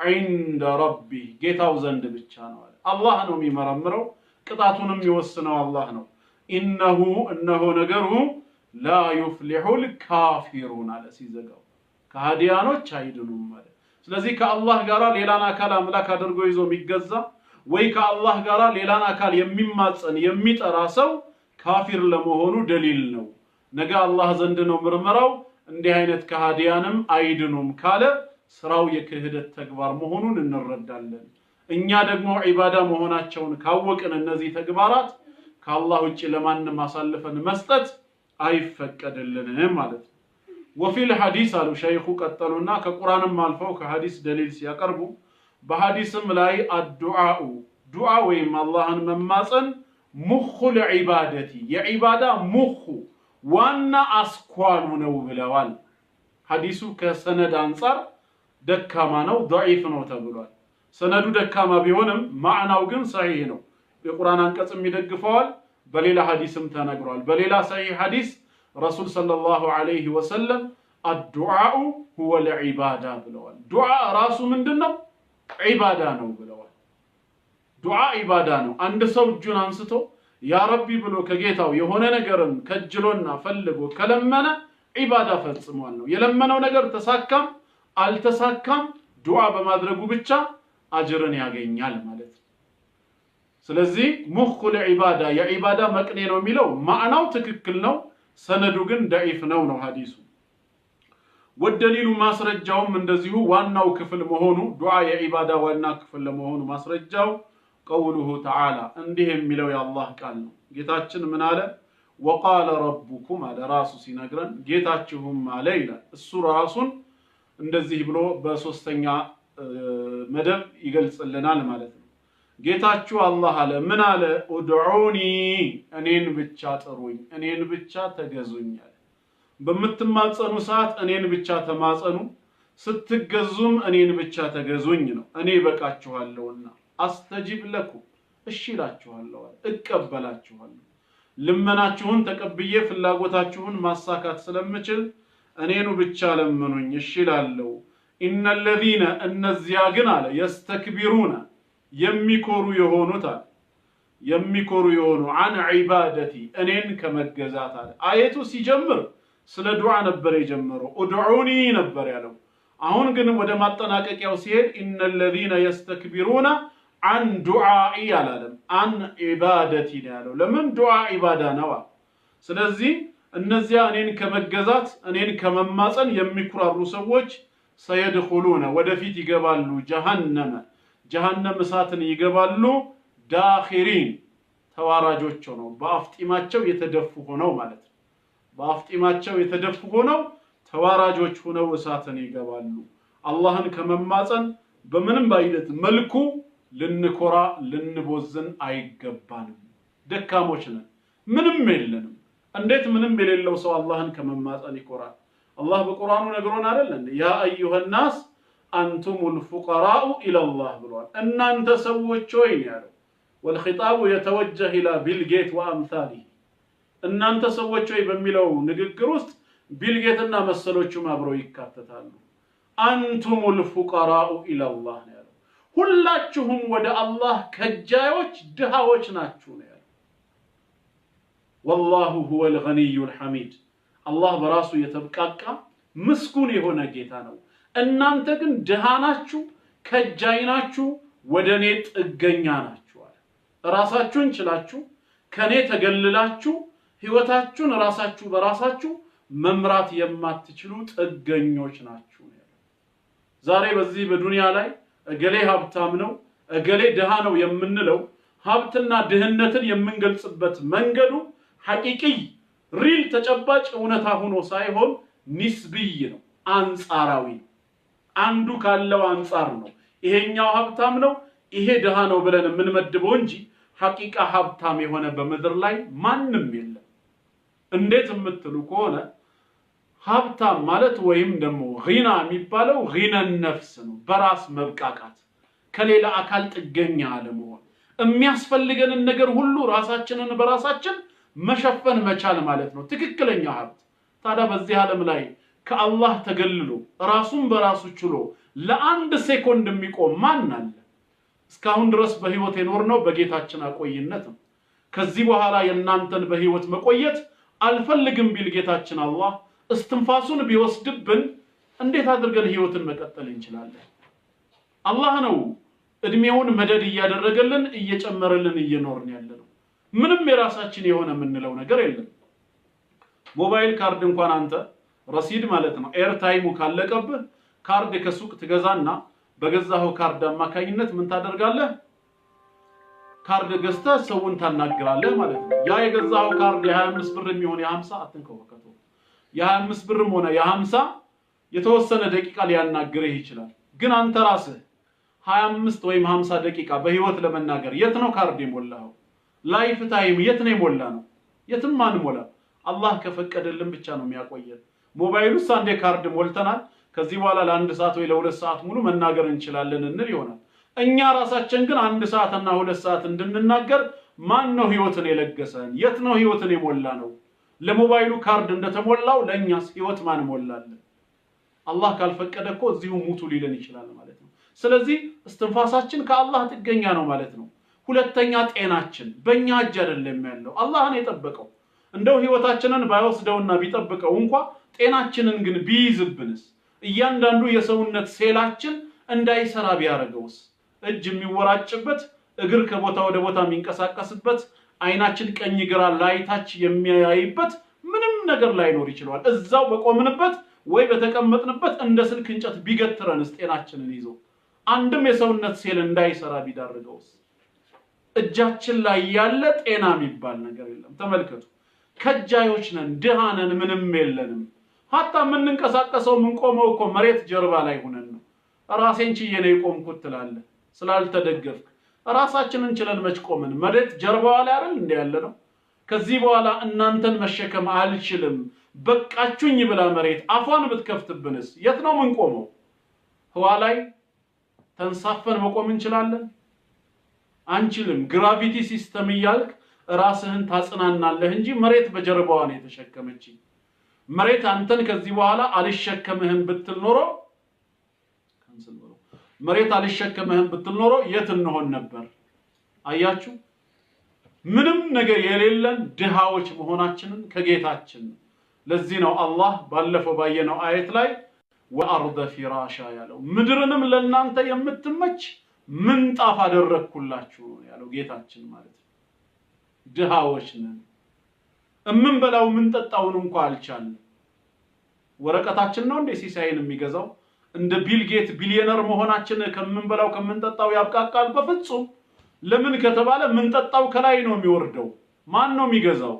ዒንደ ረቢ ጌታው ዘንድ ብቻ ነው አለ። አላህ ነው የሚመረምረው፣ ቅጣቱንም የሚወስነው አላህ ነው። ኢነሁ እነሆ ነገሩ ላ ዩፍሊሑል ካፊሩን አለ ሲዘጋው፣ ከሃዲያኖች አይድኑም ማለት። ስለዚህ ከአላህ ጋር ሌላን አካል አምላክ አድርጎ ይዞ የሚገዛ ወይ ከአላህ ጋር ሌላን አካል የሚማጸን የሚጠራ ሰው ካፊር ለመሆኑ ደሊል ነው። ነገ አላህ ዘንድ ነው ምርመራው። እንዲህ አይነት ከሃዲያንም አይድኑም ካለ ስራው የክህደት ተግባር መሆኑን እንረዳለን። እኛ ደግሞ ዒባዳ መሆናቸውን ካወቅን እነዚህ ተግባራት ከአላህ ውጭ ለማንም አሳልፈን መስጠት አይፈቀድልንም ማለት ነው። ወፊል ሐዲስ አሉ ሸይኹ ቀጠሉና ከቁርአንም አልፈው ከሐዲስ ደሊል ሲያቀርቡ በሐዲስም ላይ አዱዓኡ ዱዓ ወይም አላህን መማጸን ሙኹል ዒባደቲ የዒባዳ ሙኹ ዋና አስኳሉ ነው ብለዋል። ሐዲሱ ከሰነድ አንፃር ደካማ ነው ضعيف ነው ተብሏል። ሰነዱ ደካማ ቢሆንም ማዕናው ግን ሰሂህ ነው። የቁርአን አንቀጽም ይደግፈዋል። በሌላ ሐዲስም ተነግሯል። በሌላ ሰሂህ ሐዲስ ረሱል ሰለላሁ ዐለይሂ ወሰለም አዱዓኡ ሁወ ለዒባዳ ብለዋል። ዱዓ ራሱ ምንድነው? ዒባዳ ነው ብለዋል። ዱዓ ዒባዳ ነው። አንድ ሰው እጁን አንስቶ ያ ረቢ ብሎ ከጌታው የሆነ ነገርን ከጅሎና ፈልጎ ከለመነ ዒባዳ ፈጽሟል ነው። የለመነው ነገር ተሳካም አልተሳካም ዱዓ በማድረጉ ብቻ አጅርን ያገኛል ማለት ነው። ስለዚህ ሙኹል ዒባዳ የዒባዳ መቅኔ ነው የሚለው ማዕናው ትክክል ነው። ሰነዱ ግን ضعيف ነው ሐዲሱ። ወደሊሉ ማስረጃውም እንደዚሁ ዋናው ክፍል መሆኑ ዱዓ የዒባዳ ዋና ክፍል ለመሆኑ ማስረጃው ቀውሉሁ ተዓላ እንዲህ የሚለው የአላህ ቃል ነው። ጌታችን ምን አለ? ወቃለ ረቡኩም አለ ራሱ ሲነግረን ጌታችሁም አለ ይላል። እሱ ራሱን እንደዚህ ብሎ በሶስተኛ መደብ ይገልጽልናል ማለት ነው። ጌታችሁ አላህ አለ ምን አለ? ኡድዑኒ እኔን ብቻ ጥሩኝ፣ እኔን ብቻ ተገዙኝ አለ። በምትማጸኑ ሰዓት እኔን ብቻ ተማጸኑ፣ ስትገዙም እኔን ብቻ ተገዙኝ ነው። እኔ በቃችኋለሁና አስተጂብ ለኩም እሺ እላችኋለሁ፣ እቀበላችኋለሁ። ልመናችሁን ተቀብዬ ፍላጎታችሁን ማሳካት ስለምችል እኔኑ ብቻ ለምኑኝ እሺ እላለሁ። ኢነለዚነ እነዚያ ግን አለ የስተክቢሩነ የሚኮሩ የሆኑት አለ የሚኮሩ የሆኑ አን ዒባደቲ እኔን ከመገዛት አለ። አየቱ ሲጀምር ስለ ዱዓ ነበር የጀመረው፣ ኡድዑኒ ነበር ያለው። አሁን ግን ወደ ማጠናቀቂያው ሲሄድ ኢነለዚነ የስተክቢሩነ አን ዱዓኢ አላለም፣ አን ዒባደቲ ነው ያለው። ለምን? ዱዓ ዒባዳ ነው። ስለዚህ እነዚያ እኔን ከመገዛት እኔን ከመማፀን የሚኩራሩ ሰዎች ሰየድኹሉነ ወደፊት ይገባሉ፣ ጀሃነም እሳትን ይገባሉ፣ ዳኺሪን ተዋራጆች ሆነው በአፍጢማቸው የተደፉ ሆነው ማለት ነው። በአፍጢማቸው የተደፉ ሆነው ተዋራጆች ሆነው እሳትን ይገባሉ። አላህን ከመማፀን በምንም አይነት መልኩ ልንኮራ ልንቦዝን አይገባንም። ደካሞች ነን፣ ምንም የለንም። እንዴት ምንም የሌለው ሰው አላህን ከመማፀን ይኮራል? አላህ በቁርአኑ ነግሮን አይደል እንዴ? ያ አዩሃናስ አንቱሙል ፉቀራኡ ኢለላህ ብሏል። እናንተ ሰዎች ሆይ ያለው ወልኺጣቡ የተወጀህ ኢላ ቢልጌት ወአምሳሊህ። እናንተ ሰዎች ሆይ በሚለው ንግግር ውስጥ ቢልጌትና መሰሎቹም አብረው ይካተታሉ። አንቱሙል ፉቀራኡ ኢለላህ ነው ያለው። ሁላችሁም ወደ አላህ ከጃዮች ድሃዎች ናችሁ ነው ያለው። ወላሁ ሁወል ገኒዩል ሐሚድ አላህ በራሱ የተብቃቃ ምስጉን የሆነ ጌታ ነው። እናንተ ግን ድሃ ናችሁ፣ ከጃይ ናችሁ፣ ወደኔ ጥገኛ ናችሁ አለ። ራሳችሁን ችላችሁ ከኔ ተገልላችሁ ህይወታችሁን ራሳችሁ በራሳችሁ መምራት የማትችሉ ጥገኞች ናችሁ ነው ያለው። ዛሬ በዚህ በዱንያ ላይ እገሌ ሀብታም ነው እገሌ ድሃ ነው የምንለው ሀብትና ድህነትን የምንገልጽበት መንገዱ ሐቂቂ ሪል ተጨባጭ እውነታ ሆኖ ሳይሆን ኒስብይ ነው፣ አንጻራዊ ነው። አንዱ ካለው አንጻር ነው ይሄኛው ሀብታም ነው ይሄ ድሃ ነው ብለን የምንመድበው እንጂ ሐቂቃ ሀብታም የሆነ በምድር ላይ ማንም የለም። እንዴት የምትሉ ከሆነ ሀብታም ማለት ወይም ደግሞ ጊና የሚባለው ጊነን ነፍስ ነው፣ በራስ መብቃቃት፣ ከሌላ አካል ጥገኛ አለመሆን፣ የሚያስፈልገንን ነገር ሁሉ ራሳችንን በራሳችን መሸፈን መቻል ማለት ነው ትክክለኛ ሀብት። ታዲያ በዚህ ዓለም ላይ ከአላህ ተገልሎ ራሱን በራሱ ችሎ ለአንድ ሴኮንድ የሚቆም ማን አለ? እስካሁን ድረስ በህይወት የኖርነው በጌታችን አቆይነት ነው። ከዚህ በኋላ የእናንተን በህይወት መቆየት አልፈልግም ቢል ጌታችን አላህ እስትንፋሱን ቢወስድብን እንዴት አድርገን ህይወትን መቀጠል እንችላለን? አላህ ነው እድሜውን መደድ እያደረገልን እየጨመረልን እየኖርን ያለነው። ምንም የራሳችን የሆነ የምንለው ነገር የለም። ሞባይል ካርድ እንኳን አንተ ረሲድ ማለት ነው ኤርታይሙ ካለቀብህ ካርድ ከሱቅ ትገዛና በገዛኸው ካርድ አማካኝነት ምን ታደርጋለህ? ካርድ ገዝተህ ሰውን ታናግራለህ ማለት ነው። ያ የገዛኸው ካርድ የ25 ብር የሚሆን የ50 አትንከወከቱ የ25 ብርም ሆነ የ50 የተወሰነ ደቂቃ ሊያናግርህ ይችላል። ግን አንተ ራስህ 25 ወይም 50 ደቂቃ በህይወት ለመናገር የት ነው ካርድ የሞላኸው? ላይፍ ታይም የት ነው የሞላ ነው? የትም አንሞላ። አላህ ከፈቀደልን ብቻ ነው የሚያቆየን። ሞባይሉስ አንዴ ካርድ ሞልተናል፣ ከዚህ በኋላ ለአንድ ሰዓት ወይ ለሁለት ሰዓት ሙሉ መናገር እንችላለን እንል ይሆናል። እኛ ራሳችን ግን 1 ሰዓትና 2 ሰዓት እንድንናገር ማን ነው ህይወትን የለገሰን? የት ነው ህይወትን የሞላ ነው? ለሞባይሉ ካርድ እንደተሞላው ለኛስ ህይወት ማን ሞላልን? አላህ ካልፈቀደ እኮ እዚሁ ሙቱ ሊለን ይችላል ማለት ነው። ስለዚህ እስትንፋሳችን ከአላህ ጥገኛ ነው ማለት ነው። ሁለተኛ ጤናችን በእኛ እጅ አይደለም ያለው፣ አላህ ነው የጠበቀው። እንደው ህይወታችንን ባይወስደውና ቢጠብቀው እንኳን ጤናችንን ግን ቢይዝብንስ? እያንዳንዱ የሰውነት ሴላችን እንዳይሰራ ቢያደርገውስ? እጅ የሚወራጭበት፣ እግር ከቦታ ወደ ቦታ የሚንቀሳቀስበት፣ አይናችን ቀኝ ግራ ላይታች የሚያይበት ምንም ነገር ላይኖር ይችላል። እዛው በቆምንበት ወይ በተቀመጥንበት እንደ ስልክ እንጨት ቢገትረንስ ጤናችንን ይዞ አንድም የሰውነት ሴል እንዳይሰራ ቢዳርገውስ? እጃችን ላይ ያለ ጤና የሚባል ነገር የለም። ተመልከቱ፣ ከጃዮች ነን፣ ድሃ ነን፣ ምንም የለንም። ሀታ የምንንቀሳቀሰው የምንቆመው እኮ መሬት ጀርባ ላይ ሆነን ነው። ራሴን ችዬ ነው የቆምኩት ትላለህ ስላልተደገፍክ። ራሳችንን ችለን መች ቆምን? መሬት ጀርባዋ ላይ አይደል እንደ ያለ ነው። ከዚህ በኋላ እናንተን መሸከም አልችልም በቃችሁኝ ብላ መሬት አፏን ብትከፍትብንስ የት ነው ምን ቆመው? ህዋ ላይ ተንሳፈን መቆም እንችላለን? አንችልም። ግራቪቲ ሲስተም እያልክ ራስህን ታጽናናለህ እንጂ መሬት በጀርባዋ ነው የተሸከመች። መሬት አንተን ከዚህ በኋላ አልሸከምህም ብትል ኖሮ መሬት አልሸከምህም ብትል ኖሮ የት እንሆን ነበር? አያችሁ፣ ምንም ነገር የሌለን ድሃዎች መሆናችንን ከጌታችን። ለዚህ ነው አላህ ባለፈው ባየነው አየት ላይ ወአርደ ፊራሻ ያለው፣ ምድርንም ለእናንተ የምትመች ምንጣፍ አደረግኩላችሁ ያለው ጌታችን ማለት ነው። ድሃዎች ነን። እምንበላው ምንጠጣውን እንኳን አልቻልን። ወረቀታችን ነው እንደ ሲሳይን የሚገዛው? እንደ ቢልጌት ቢሊየነር መሆናችን ከምንበላው ከምንጠጣው ያብቃቃል? በፍጹም። ለምን ከተባለ ምንጠጣው ከላይ ነው የሚወርደው። ማን ነው የሚገዛው?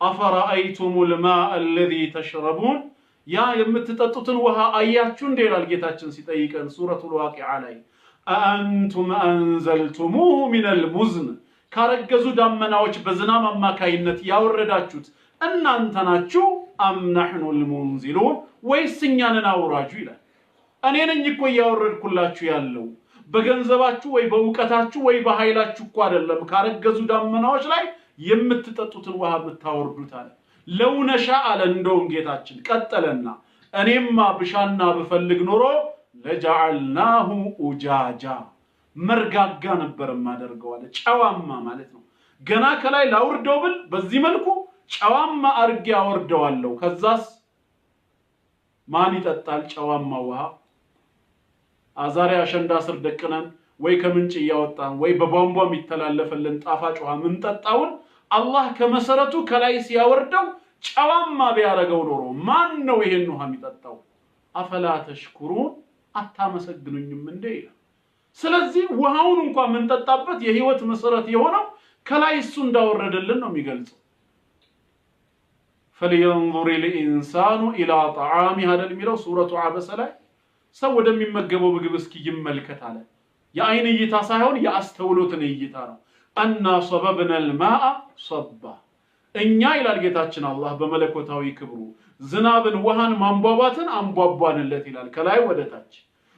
አፈራአይቱሙል ማአ አለዚ ተሽረቡን፣ ያ የምትጠጡትን ውሃ አያችሁ እንደ ይላል ጌታችን ሲጠይቀን ሱረቱል ዋቂዓ ላይ አአንቱም አንዘልቱሙሁ ሚነል ሙዝን፣ ካረገዙ ዳመናዎች በዝናብ አማካይነት ያወረዳችሁት እናንተ ናችሁ? አም ነሕኑል ሙንዚሉን፣ ወይስ እኛ ነን አውራጁ ይላል። እኔ ነኝ እኮ እያወረድኩላችሁ ያለው በገንዘባችሁ ወይ በእውቀታችሁ ወይ በኃይላችሁ እኮ አይደለም። ካረገዙ ዳመናዎች ላይ የምትጠጡትን ውሃ የምታወርዱት አለ። ለውነሻ አለ እንደውም ጌታችን ቀጠለና እኔማ ብሻና ብፈልግ ኖሮ ለጀዐልናሁ ኡጃጃ፣ መርጋጋ ነበር ማደርገው አለ። ጨዋማ ማለት ነው። ገና ከላይ ላውርደው ብል በዚህ መልኩ ጨዋማ አርጌ አወርደዋለሁ። ከዛስ ማን ይጠጣል ጨዋማ ውሃ? አዛሬ አሸንዳ ስር ደቅነን ወይ ከምንጭ እያወጣን ወይ በቧንቧ የሚተላለፈልን ጣፋጭ ውሃ ምንጠጣውን አላህ ከመሰረቱ ከላይ ሲያወርደው ጨዋማ ቢያረገው ኖሮ ማን ነው ይሄን ውሃ የሚጠጣው? አፈላ ተሽኩሩን፣ አታመሰግኑኝም እንዴ ይላል። ስለዚህ ውሃውን እንኳን ምንጠጣበት የህይወት መሰረት የሆነው ከላይ እሱ እንዳወረደልን ነው የሚገልጸው። فلينظر الانسان الى طعامه هذا የሚለው ሱረቱ አበሰ ላይ ሰው ወደሚመገበው ምግብ እስኪ ይመልከት አለ። የአይን እይታ ሳይሆን የአስተውሎትን እይታ ነው። አና صببنا الماء صبا፣ እኛ ይላል ጌታችን አላህ በመለኮታዊ ክብሩ ዝናብን ውሃን ማንቧቧትን አንቧቧንለት ይላል። ከላይ ወደ ታች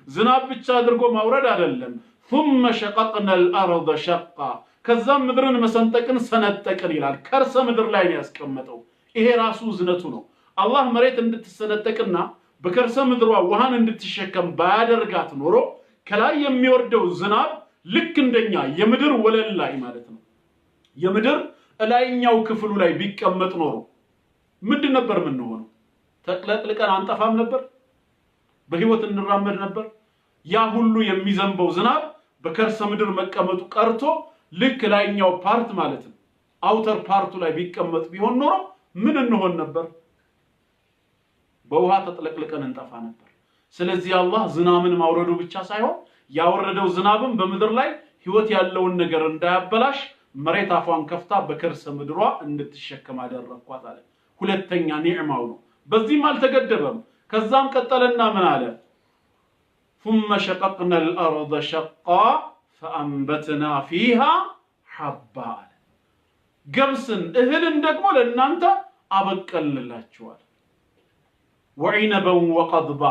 ዝናብ ብቻ አድርጎ ማውረድ አይደለም። ثم شققنا الارض شقا፣ ከዛም ምድርን መሰንጠቅን ሰነጠቅን ይላል። ከርሰ ምድር ላይ ነው ያስቀመጠው። ይሄ ራሱ ዝነቱ ነው። አላህ መሬት እንድትሰነጠቅና በከርሰ ምድሯ ውሃን እንድትሸከም ባያደርጋት ኖሮ ከላይ የሚወርደው ዝናብ ልክ እንደኛ የምድር ወለል ላይ ማለት ነው የምድር ላይኛው ክፍሉ ላይ ቢቀመጥ ኖሮ ምንድን ነበር የምንሆነው? ተቅለቅልቀን አንጠፋም ነበር? በህይወት እንራመድ ነበር? ያ ሁሉ የሚዘንበው ዝናብ በከርሰ ምድር መቀመጡ ቀርቶ ልክ ላይኛው ፓርት ማለት ነው አውተር ፓርቱ ላይ ቢቀመጥ ቢሆን ኖሮ ምን እንሆን ነበር? በውሃ ተጥለቅልቀን እንጠፋ ነበር። ስለዚህ አላህ ዝናብን ማውረዱ ብቻ ሳይሆን ያወረደው ዝናብን በምድር ላይ ህይወት ያለውን ነገር እንዳያበላሽ መሬት አፏን ከፍታ በከርሰ ምድሯ እንድትሸከም አደረኳት አለ። ሁለተኛ ኒዕማው ነው። በዚህም አልተገደበም። ከዛም ቀጠለና ምን አለ? ثم شققنا الارض شقا فانبتنا فيها حبا፣ ገብስን እህልን ደግሞ ለእናንተ አበቀልላችኋል። ወዒነበን ወቀድባ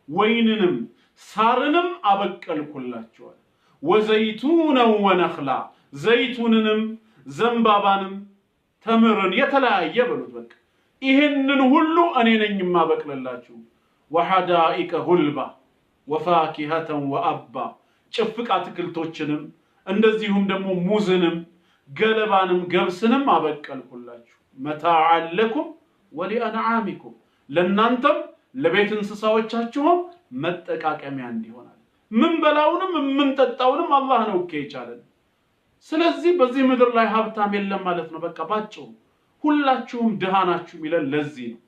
ወይንንም ሳርንም አበቀልኩላችኋል። ወዘይቱነን ወነኽላ ዘይቱንንም ዘንባባንም ተምርን የተለያየ በሉት በቃ ይህንን ሁሉ እኔ ነኝ የማበቅልላችሁ። ወሐዳኢቀ ጉልባ ወፋኪሀተን ወአባ ጭፍቅ አትክልቶችንም እንደዚሁም ደግሞ ሙዝንም ገለባንም ገብስንም አበቀልኩላችሁ። መታዐን ለኩም ወሊአንዓሚኩም ለእናንተም ለቤት እንስሳዎቻችሁም መጠቃቀሚያ እንዲሆናል። ምን በላውንም የምንጠጣውንም አላህ ነው እኮ የቻለን። ስለዚህ በዚህ ምድር ላይ ሀብታም የለም ማለት ነው። በቃ ባጭሩ ሁላችሁም ድሃ ናችሁ የሚለን ለዚህ ነው።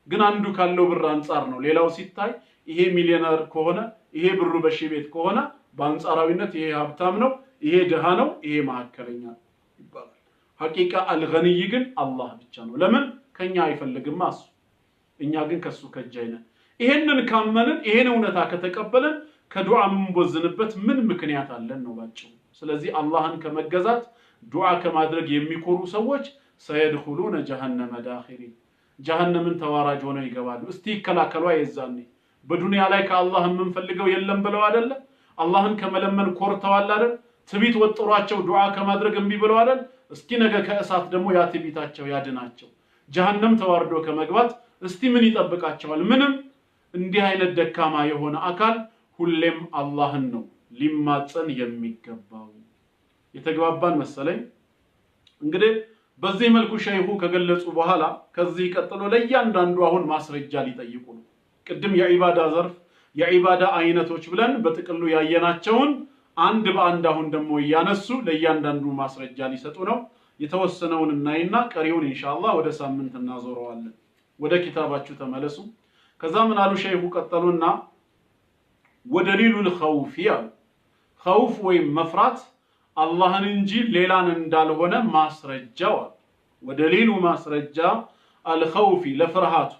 ግን አንዱ ካለው ብር አንጻር ነው። ሌላው ሲታይ ይሄ ሚሊዮነር ከሆነ ይሄ ብሩ በሺህ ቤት ከሆነ በአንጻራዊነት ይሄ ሀብታም ነው፣ ይሄ ድሃ ነው፣ ይሄ መካከለኛ ይባላል። ሐቂቃ አልገኒይ ግን አላህ ብቻ ነው። ለምን ከኛ አይፈልግም እሱ፣ እኛ ግን ከሱ ከጃይነን። ይሄንን ካመንን ይሄን እውነታ ከተቀበልን ከዱዓ የምንቦዝንበት ምን ምክንያት አለን ነው ባጭሩ። ስለዚህ አላህን ከመገዛት ዱዓ ከማድረግ የሚኮሩ ሰዎች ሰየድኹሉነ ጀሃነመ ዳኺሪን ጀሃነምን ተዋራጅ ሆነው ይገባሉ። እስቲ ይከላከሉ። የዛኔ በዱንያ ላይ ከአላህ የምንፈልገው የለም ብለው አይደለ? አላህን ከመለመን ኮርተዋል አይደል? ትቢት ወጥሯቸው ዱዓ ከማድረግ እምቢ ብለው አይደል? እስኪ ነገ ከእሳት ደግሞ ያ ትቢታቸው ያድናቸው። ጀሃነም ተዋርዶ ከመግባት እስቲ ምን ይጠብቃቸዋል? ምንም። እንዲህ አይነት ደካማ የሆነ አካል ሁሌም አላህን ነው ሊማጸን የሚገባው። የተግባባን መሰለኝ። እንግዲህ በዚህ መልኩ ሸይኹ ከገለጹ በኋላ ከዚህ ቀጥሎ ለእያንዳንዱ አሁን ማስረጃ ሊጠይቁ ነው። ቅድም የዒባዳ ዘርፍ የዒባዳ አይነቶች ብለን በጥቅሉ ያየናቸውን አንድ በአንድ አሁን ደግሞ እያነሱ ለእያንዳንዱ ማስረጃ ሊሰጡ ነው። የተወሰነውን እናይና ቀሪውን ኢንሻአላህ ወደ ሳምንት እናዞረዋለን። ወደ ኪታባችሁ ተመለሱ። ከዛ ምን አሉ ሸይኹ ቀጠሉና ወደሊሉል ኸውፍ ያሉ ኸውፍ ወይም መፍራት አላህን እንጂ ሌላን እንዳልሆነ ማስረጃው። ወደሊሉ ማስረጃ አልኸውፊ ለፍርሃቱ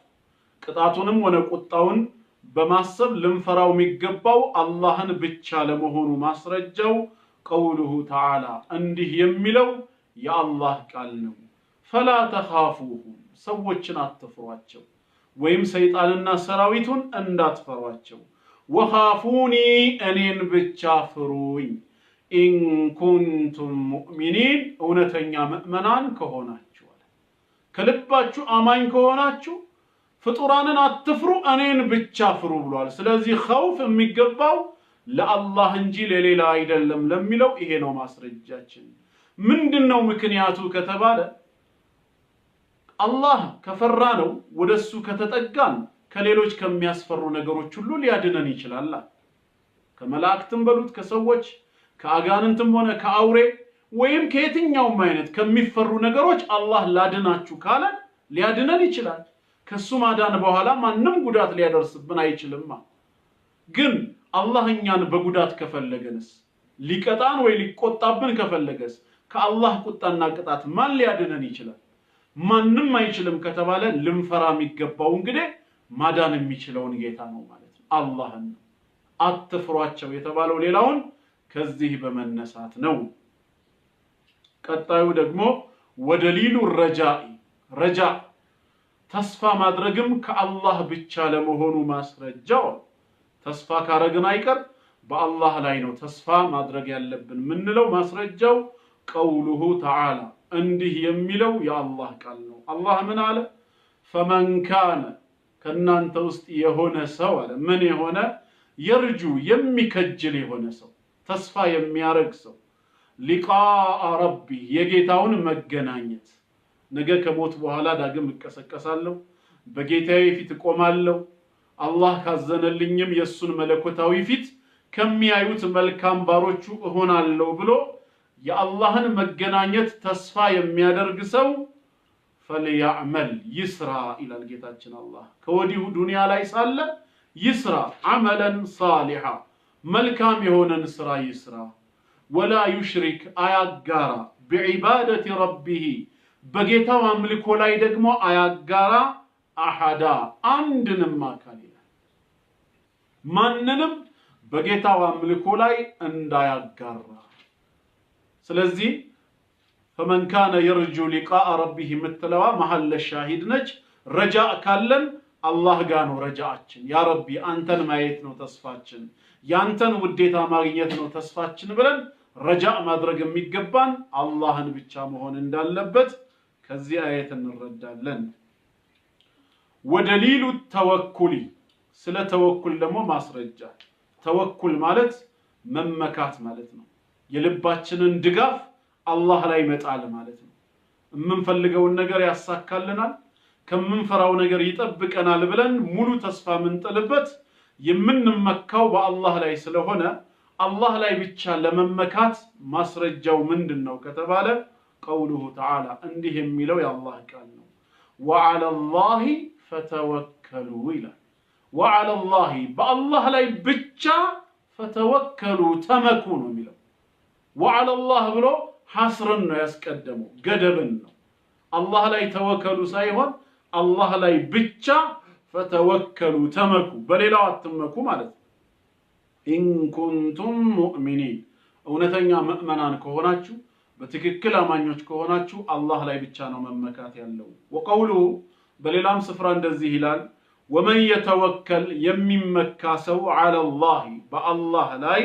ቅጣቱንም ሆነ ቁጣውን በማሰብ ልንፈራው የሚገባው አላህን ብቻ ለመሆኑ ማስረጃው ቀውሉሁ ተዓላ እንዲህ የሚለው የአላህ ቃል ነው። ፈላ ተኻፉሁም ሰዎችን አትፍሯቸው፣ ወይም ሰይጣንና ሰራዊቱን እንዳትፈሯቸው። ወኻፉኒ እኔን ብቻ ፍሩኝ ኢን ኩንቱም ሙእሚኒን እውነተኛ ምእመናን ከሆናችሁ፣ ከልባችሁ አማኝ ከሆናችሁ ፍጡራንን አትፍሩ እኔን ብቻ ፍሩ ብሏል። ስለዚህ ኸውፍ የሚገባው ለአላህ እንጂ ለሌላ አይደለም ለሚለው ይሄ ነው ማስረጃችን። ምንድነው ምክንያቱ ከተባለ አላህ ከፈራ ነው ወደሱ ከተጠጋን ከሌሎች ከሚያስፈሩ ነገሮች ሁሉ ሊያድነን ይችላል። ከመላእክትም በሉት ከሰዎች ከአጋንንትም ሆነ ከአውሬ ወይም ከየትኛውም አይነት ከሚፈሩ ነገሮች አላህ ላድናችሁ ካለ ሊያድነን ይችላል። ከሱ ማዳን በኋላ ማንም ጉዳት ሊያደርስብን አይችልም። ግን አላህ እኛን በጉዳት ከፈለገንስ ሊቀጣን ወይ ሊቆጣብን ከፈለገስ ከአላህ ቁጣና ቅጣት ማን ሊያድነን ይችላል? ማንም አይችልም ከተባለ ልንፈራ የሚገባው እንግዲህ ማዳን የሚችለውን ጌታ ነው ማለት ነው፣ አላህን ነው። አትፍሯቸው የተባለው ሌላውን ከዚህ በመነሳት ነው። ቀጣዩ ደግሞ ወደሊሉ ረጃኢ ረጃ ተስፋ ማድረግም ከአላህ ብቻ ለመሆኑ ማስረጃው። ተስፋ ካረግን አይቀር በአላህ ላይ ነው ተስፋ ማድረግ ያለብን ምንለው። ማስረጃው ቀውሉሁ ተዓላ እንዲህ የሚለው የአላህ ቃል ነው። አላህ ምን አለ? ፈመን ካነ ከናንተ ውስጥ የሆነ ሰው አለ ምን የሆነ የርጁ የሚከጅል የሆነ ሰው ተስፋ የሚያረግ ሰው ሊቃአ ረቢ የጌታውን መገናኘት ነገ ከሞት በኋላ ዳግም እቀሰቀሳለሁ፣ በጌታዬ ፊት እቆማለሁ፣ አላህ ካዘነልኝም የሱን መለኮታዊ ፊት ከሚያዩት መልካም ባሮቹ እሆናለሁ ብሎ የአላህን መገናኘት ተስፋ የሚያደርግ ሰው ፈልያዕመል ይስራ ይላል ጌታችን አላህ። ከወዲሁ ዱንያ ላይ ሳለ ይስራ አመለን ሳሊሓ መልካም የሆነን ስራ ይስራ። ወላ ዩሽሪክ አያጋራ ቢዒባደቲ ረቢሂ በጌታው አምልኮ ላይ ደግሞ አያጋራ አሐዳ አንድንም አካል ይላል። ማንንም በጌታው አምልኮ ላይ እንዳያጋራ። ስለዚህ فمن كان يرجو لقاء ربه متلوا محل الشاهد نج رجاء كالن الله قانو رجاءችን يا ربي አንተን ማየት ነው ተስፋችን ያንተን ውዴታ ማግኘት ነው ተስፋችን ብለን ረጃእ ማድረግ የሚገባን አላህን ብቻ መሆን እንዳለበት ከዚህ አየት እንረዳለን ወደሊሉ ተወኩል ስለ ተወኩል ደግሞ ማስረጃ ተወኩል ማለት መመካት ማለት ነው የልባችንን ድጋፍ አላህ ላይ መጣል ማለት ነው የምንፈልገውን ነገር ያሳካልናል ከምንፈራው ነገር ይጠብቀናል ብለን ሙሉ ተስፋ ምንጥልበት የምንመካው በአላህ ላይ ስለሆነ አላህ ላይ ብቻ ለመመካት ማስረጃው ምንድነው ከተባለ قوله تعالى እንዲህ የሚለው የአላህ ቃል ነው وعلى الله فتوكلوا إلى وعلى الله بالله لا يبتشا فتوكلوا تمكنوا ميلو وعلى الله بلو حصرنا يسقدموا قدبنا الله لا يتوكلوا سايهون الله لا يبتشا فتوكلوا تمكوا بل لا تمكوا مالت إن كنتم مؤمنين እውነተኛ ሙእመናን ከሆናችሁ በትክክል አማኞች ከሆናችሁ አላህ ላይ ብቻ ነው መመካት ያለው ወቀውሉ በሌላም ስፍራ እንደዚህ ይላል ومن يتوكل يممكا سو على الله بالله لاي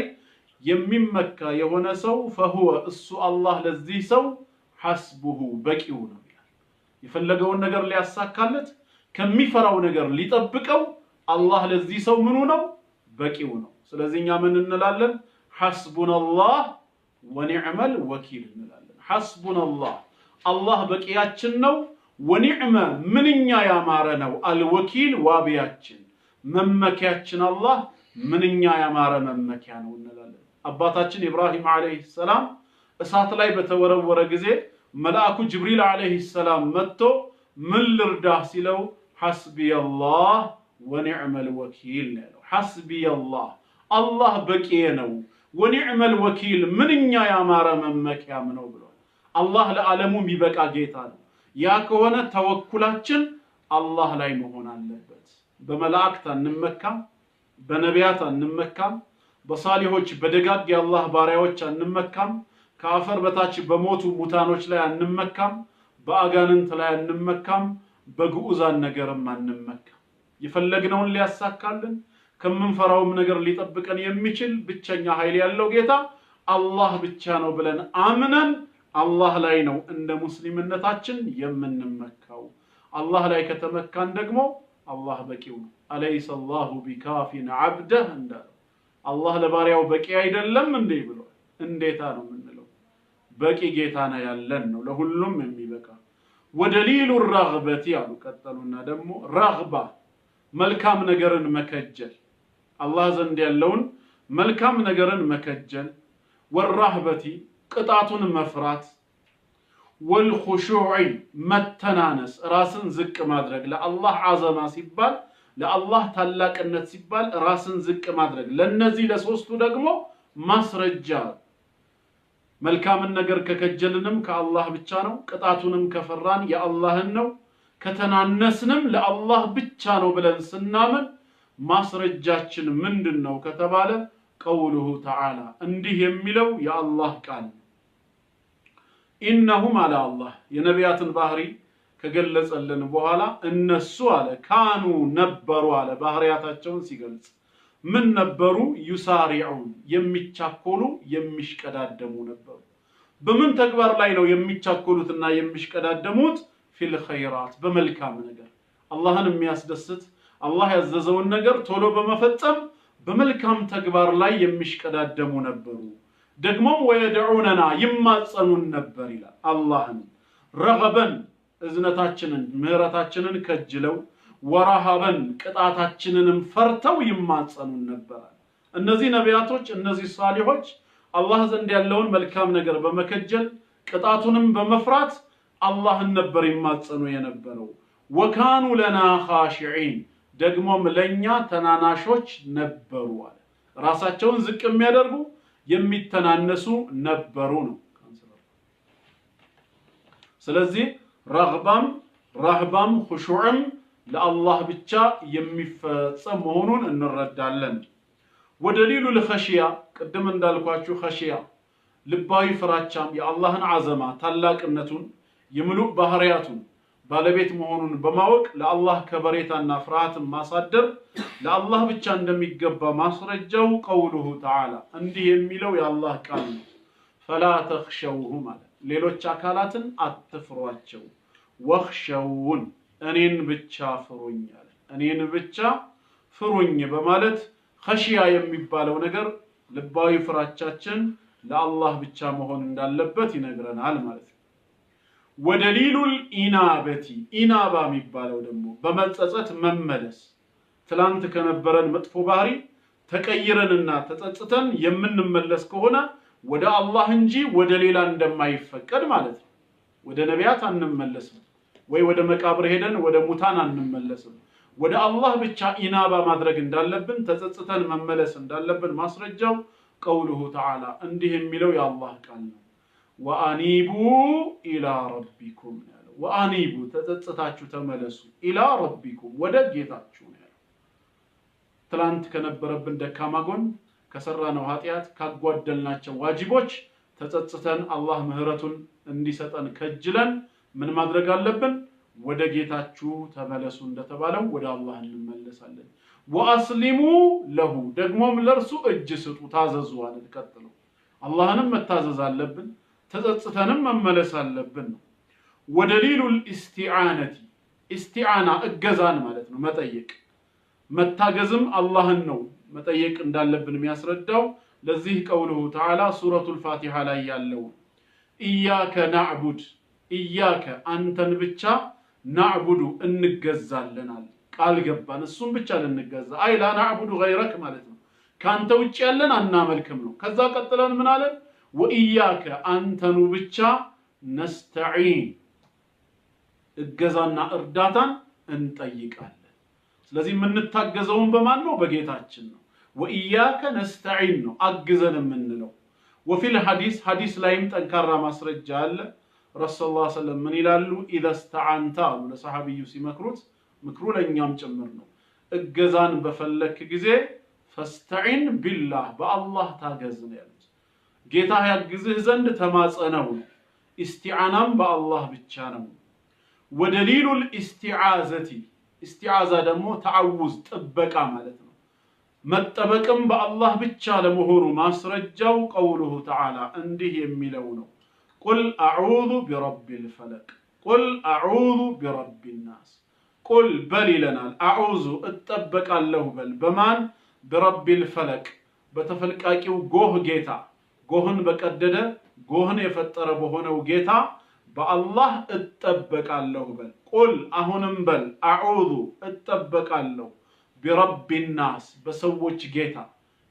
يممكا የሆነ ሰው فهو እሱ አላህ ለዚህ ሰው حسبه በቂው ነው ይላል የፈለገውን ነገር ሊያሳካለት ከሚፈራው ነገር ሊጠብቀው አላህ ለዚህ ሰው ምኑ ነው በቂው ነው ስለዚህኛ ምን እንላለን حسبنا الله ونعم الوكيل እንላለን حسبنا الله الله በቂያችን ነው ونعم منኛ ያማረ ነው الوكيل ዋቢያችን መመኪያችን አላህ ምንኛ ያማረ መመኪያ ነው እንላለን አባታችን ኢብራሂም አለይሂ ሰላም እሳት ላይ በተወረወረ ጊዜ መልአኩ ጅብሪል አለይሂ ሰላም መጥቶ ምን ልርዳህ ሲለው حسبي الله ونعم الوكيل ነው حسبي الله الله በቂዬ ነው ونعم الوكيل ምንኛ ያማረ መመኪያም ነው ብሏል አላህ ለዓለሙ ቢበቃ ጌታ ነው ያ ከሆነ ተወኩላችን አላህ ላይ መሆን አለበት በመላእክት አንመካም በነቢያት አንመካም በሳሊሆች በደጋግ የአላህ ባሪያዎች አንመካም ከአፈር በታች በሞቱ ሙታኖች ላይ አንመካም በአጋንንት ላይ አንመካም በግዑዛን ነገርም አንመካም የፈለግነውን ሊያሳካልን ከምንፈራውም ነገር ሊጠብቀን የሚችል ብቸኛ ኃይል ያለው ጌታ አላህ ብቻ ነው ብለን አምነን አላህ ላይ ነው እንደ ሙስሊምነታችን የምንመካው አላህ ላይ ከተመካን ደግሞ አላህ በቂው ነው አለይሰ አላሁ ቢካፊን አብደህ እንዳለ አላህ ለባሪያው በቂ አይደለም እንዴ ብሎ እንዴታ ነው የምንለው በቂ ጌታ ነው ያለን ነው ለሁሉም የሚበቃ ወደሊሉ الرغبه ያሉ ቀጠሉና ደግሞ ረግባ መልካም ነገርን መከጀል አላህ ዘንድ ያለውን መልካም ነገርን መከጀል ወራህበቲ ቅጣቱን መፍራት والخشوع መተናነስ ራስን ዝቅ ማድረግ ለአላህ አዘማ ሲባል ለአላህ ታላቅነት ሲባል ራስን ዝቅ ማድረግ ለነዚህ ለሶስቱ ደግሞ ማስረጃ መልካም ነገር ከከጀልንም ከአላህ ብቻ ነው ቅጣቱንም ከፈራን የአላህን ነው ከተናነስንም ለአላህ ብቻ ነው ብለን ስናምን ማስረጃችን ምንድነው ከተባለ قوله تعالى እንዲህ የሚለው የአላህ ቃል إنهم على الله የነቢያትን ባህሪ ከገለጸልን በኋላ እነሱ አለ ካኑ ነበሩ አለ ባህሪያታቸውን ሲገልጽ ምን ነበሩ ይሳሪዑን የሚቻኮሉ የሚሽቀዳደሙ ነበሩ በምን ተግባር ላይ ነው የሚቻኮሉትና የሚሽቀዳደሙት ፊል ኸይራት በመልካም ነገር አላህን የሚያስደስት አላህ ያዘዘውን ነገር ቶሎ በመፈጸም በመልካም ተግባር ላይ የሚሽቀዳደሙ ነበሩ ደግሞ ወይደዑነና ይማጸኑን ነበር ይላል አላህን ረገበን እዝነታችንን ምህረታችንን ከጅለው ወራሃበን ቅጣታችንንም ፈርተው ይማጸኑን ነበር እነዚህ ነቢያቶች እነዚህ ሳሊሆች አላህ ዘንድ ያለውን መልካም ነገር በመከጀል ቅጣቱንም በመፍራት አላህን ነበር ይማጸኑ የነበረው ወካኑ ለና ኻሺዒን ደግሞም ለኛ ተናናሾች ነበሩ አለ ራሳቸውን ዝቅ የሚያደርጉ የሚተናነሱ ነበሩ ነው ስለዚህ ረግባም ረህባም ኹሹዕም ለአላህ ብቻ የሚፈጸም መሆኑን እንረዳለን ወደሊሉ ለኸሽያ ቅድም እንዳልኳችሁ ኸሽያ ልባዊ ፍራቻም የአላህን አዘማ ታላቅነቱን የምሉእ ባህሪያቱን ባለቤት መሆኑን በማወቅ ለአላህ ከበሬታና ፍርሃትን ማሳደር ለአላህ ብቻ እንደሚገባ ማስረጃው ቀውሉሁ ተዓላ እንዲህ የሚለው የአላህ ቃል ነው። ፈላ ተኽሸውሁ ማለት ሌሎች አካላትን አትፍሯቸው፣ ወኽሸውን እኔን ብቻ ፍሩኝ አለ። እኔን ብቻ ፍሩኝ በማለት ኸሽያ የሚባለው ነገር ልባዊ ፍራቻችን ለአላህ ብቻ መሆን እንዳለበት ይነግረናል ማለት ነው። ወደሊሉል ኢናበቲ ኢናባ የሚባለው ደግሞ በመጸጸት መመለስ ትላንት ከነበረን መጥፎ ባህሪ ተቀይረንና ተጸጽተን የምንመለስ ከሆነ ወደ አላህ እንጂ ወደ ሌላ እንደማይፈቀድ ማለት ነው። ወደ ነቢያት አንመለስም፣ ወይ ወደ መቃብር ሄደን ወደ ሙታን አንመለስም። ወደ አላህ ብቻ ኢናባ ማድረግ እንዳለብን ተጸጽተን መመለስ እንዳለብን ማስረጃው ቀውሉሁ ተዓላ እንዲህ የሚለው የአላህ ቃል ነው። ወአኒቡ ኢላ ረቢኩም ያለው ወአኒቡ ተጸጽታችሁ ተመለሱ ኢላ ረቢኩም ወደ ጌታችሁ ነው ያለው። ትላንት ከነበረብን ደካማ ጎን ከሰራነው ኃጢአት ካጓደልናቸው ዋጅቦች ተጸጽተን አላህ ምህረቱን እንዲሰጠን ከጅለን ምን ማድረግ አለብን? ወደ ጌታችሁ ተመለሱ እንደተባለው ወደ አላህ እንመለሳለን። ወአስሊሙ ለሁ ደግሞም ለርሱ እጅ ስጡ ታዘዙ አለ። ቀጥሎ አላህንም መታዘዝ አለብን፣ ተጸጽተንም መመለስ አለብን ነው። ወደሊሉል ኢስቲዓነቲ ኢስቲዓና እገዛን ማለት ነው፣ መጠየቅ መታገዝም አላህን ነው መጠየቅ እንዳለብን የሚያስረዳው ለዚህ ቀውሉሁ ተዓላ ሱረቱል ፋቲሃ ላይ ያለው ኢያከ ናዕቡድ ኢያከ አንተን ብቻ ናዕቡዱ እንገዛለናል ቃል ገባን እሱን ብቻ ልንገዛ አይ ላ ናዕቡዱ ገይረክ ማለት ነው፣ ካንተ ውጭ ያለን አናመልክም ነው። ከዛ ቀጥለን ምን አለ? ወኢያከ አንተኑ ብቻ ነስተዒን እገዛና እርዳታን እንጠይቃለን። ስለዚህ የምንታገዘውን በማን ነው? በጌታችን ነው። ወኢያከ ነስተዒን ነው አግዘን የምንለው። ወፊል ሐዲስ ላይም ጠንካራ ማስረጃ አለ። ረሱል ሰለላሁ ዐለይሂ ወሰለም ምን ይላሉ? ኢዘ ስተዓንተ አሉ ለሰሐቢዩ ሲመክሩት፣ ምክሩ ለእኛም ጭምር ነው። እገዛን በፈለክ ጊዜ ፈስተዒን ቢላህ በአላህ ታገዝ ነው ያሉት። ጌታ ያግዝህ ዘንድ ተማጸነው ነው። ኢስቲዓናም በአላህ ብቻ ነው። ወደሊሉል ኢስቲዓዘቲ ኢስቲዓዛ ደግሞ ተዓውዝ ጥበቃ ማለት ነው። መጠበቅም በአላህ ብቻ ለመሆኑ ማስረጃው ቀውሉሁ ተዓላ እንዲህ የሚለው ነው። ቁል አዑዙ ቢረቢል ፈለቅ ቁል አዑዙ ቢረቢናስ ቁል በል ይለናል። አዑዙ እጠበቃለሁ በል በማን? ቢረቢል ፈለቅ በተፈልቃቂው ጎህ ጌታ፣ ጎህን በቀደደ ጎህን የፈጠረ በሆነው ጌታ በአላህ እጠበቃለሁ በል። ቁል አሁንም በል አዑዙ እጠበቃለሁ ቢረቢናስ በሰዎች ጌታ፣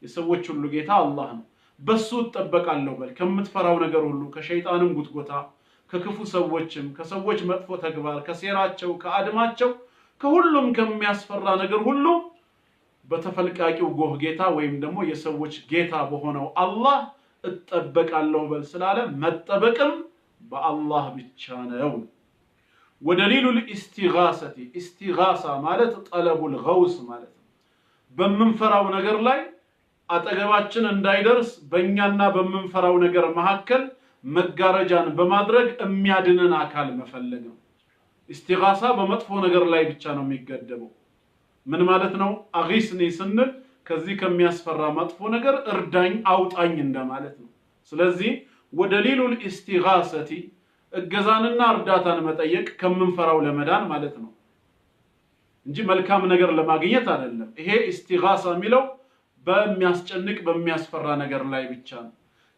የሰዎች ሁሉ ጌታ አላህ ነው፣ በሱ እጠበቃለሁ በል። ከምትፈራው ነገር ሁሉ ከሸይጣንም ጉትጎታ፣ ከክፉ ሰዎችም፣ ከሰዎች መጥፎ ተግባር፣ ከሴራቸው፣ ከአድማቸው፣ ከሁሉም ከሚያስፈራ ነገር ሁሉ በተፈልቃቂው ጎህ ጌታ ወይም ደግሞ የሰዎች ጌታ በሆነው አላህ እጠበቃለሁ በል ስላለ መጠበቅም በአላህ ብቻ ነው። ወደሊሉል ኢስቲጋሰቲ ኢስቲጋሳ ማለት ጠለቡል ገውስ ማለት ነው። በምንፈራው ነገር ላይ አጠገባችን እንዳይደርስ በእኛና በምንፈራው ነገር መካከል መጋረጃን በማድረግ የሚያድንን አካል መፈለግ ነው። ኢስቲጋሳ በመጥፎ ነገር ላይ ብቻ ነው የሚገደበው። ምን ማለት ነው? አጊስኒ ስንል ከዚህ ከሚያስፈራ መጥፎ ነገር እርዳኝ አውጣኝ እንደማለት ነው። ስለዚህ ወደሊሉል ኢስቲጋሰቲ እገዛንና እርዳታን መጠየቅ ከምንፈራው ለመዳን ማለት ነው እንጂ መልካም ነገር ለማግኘት አይደለም። ይሄ ኢስቲጋሳ የሚለው በሚያስጨንቅ በሚያስፈራ ነገር ላይ ብቻ ነው።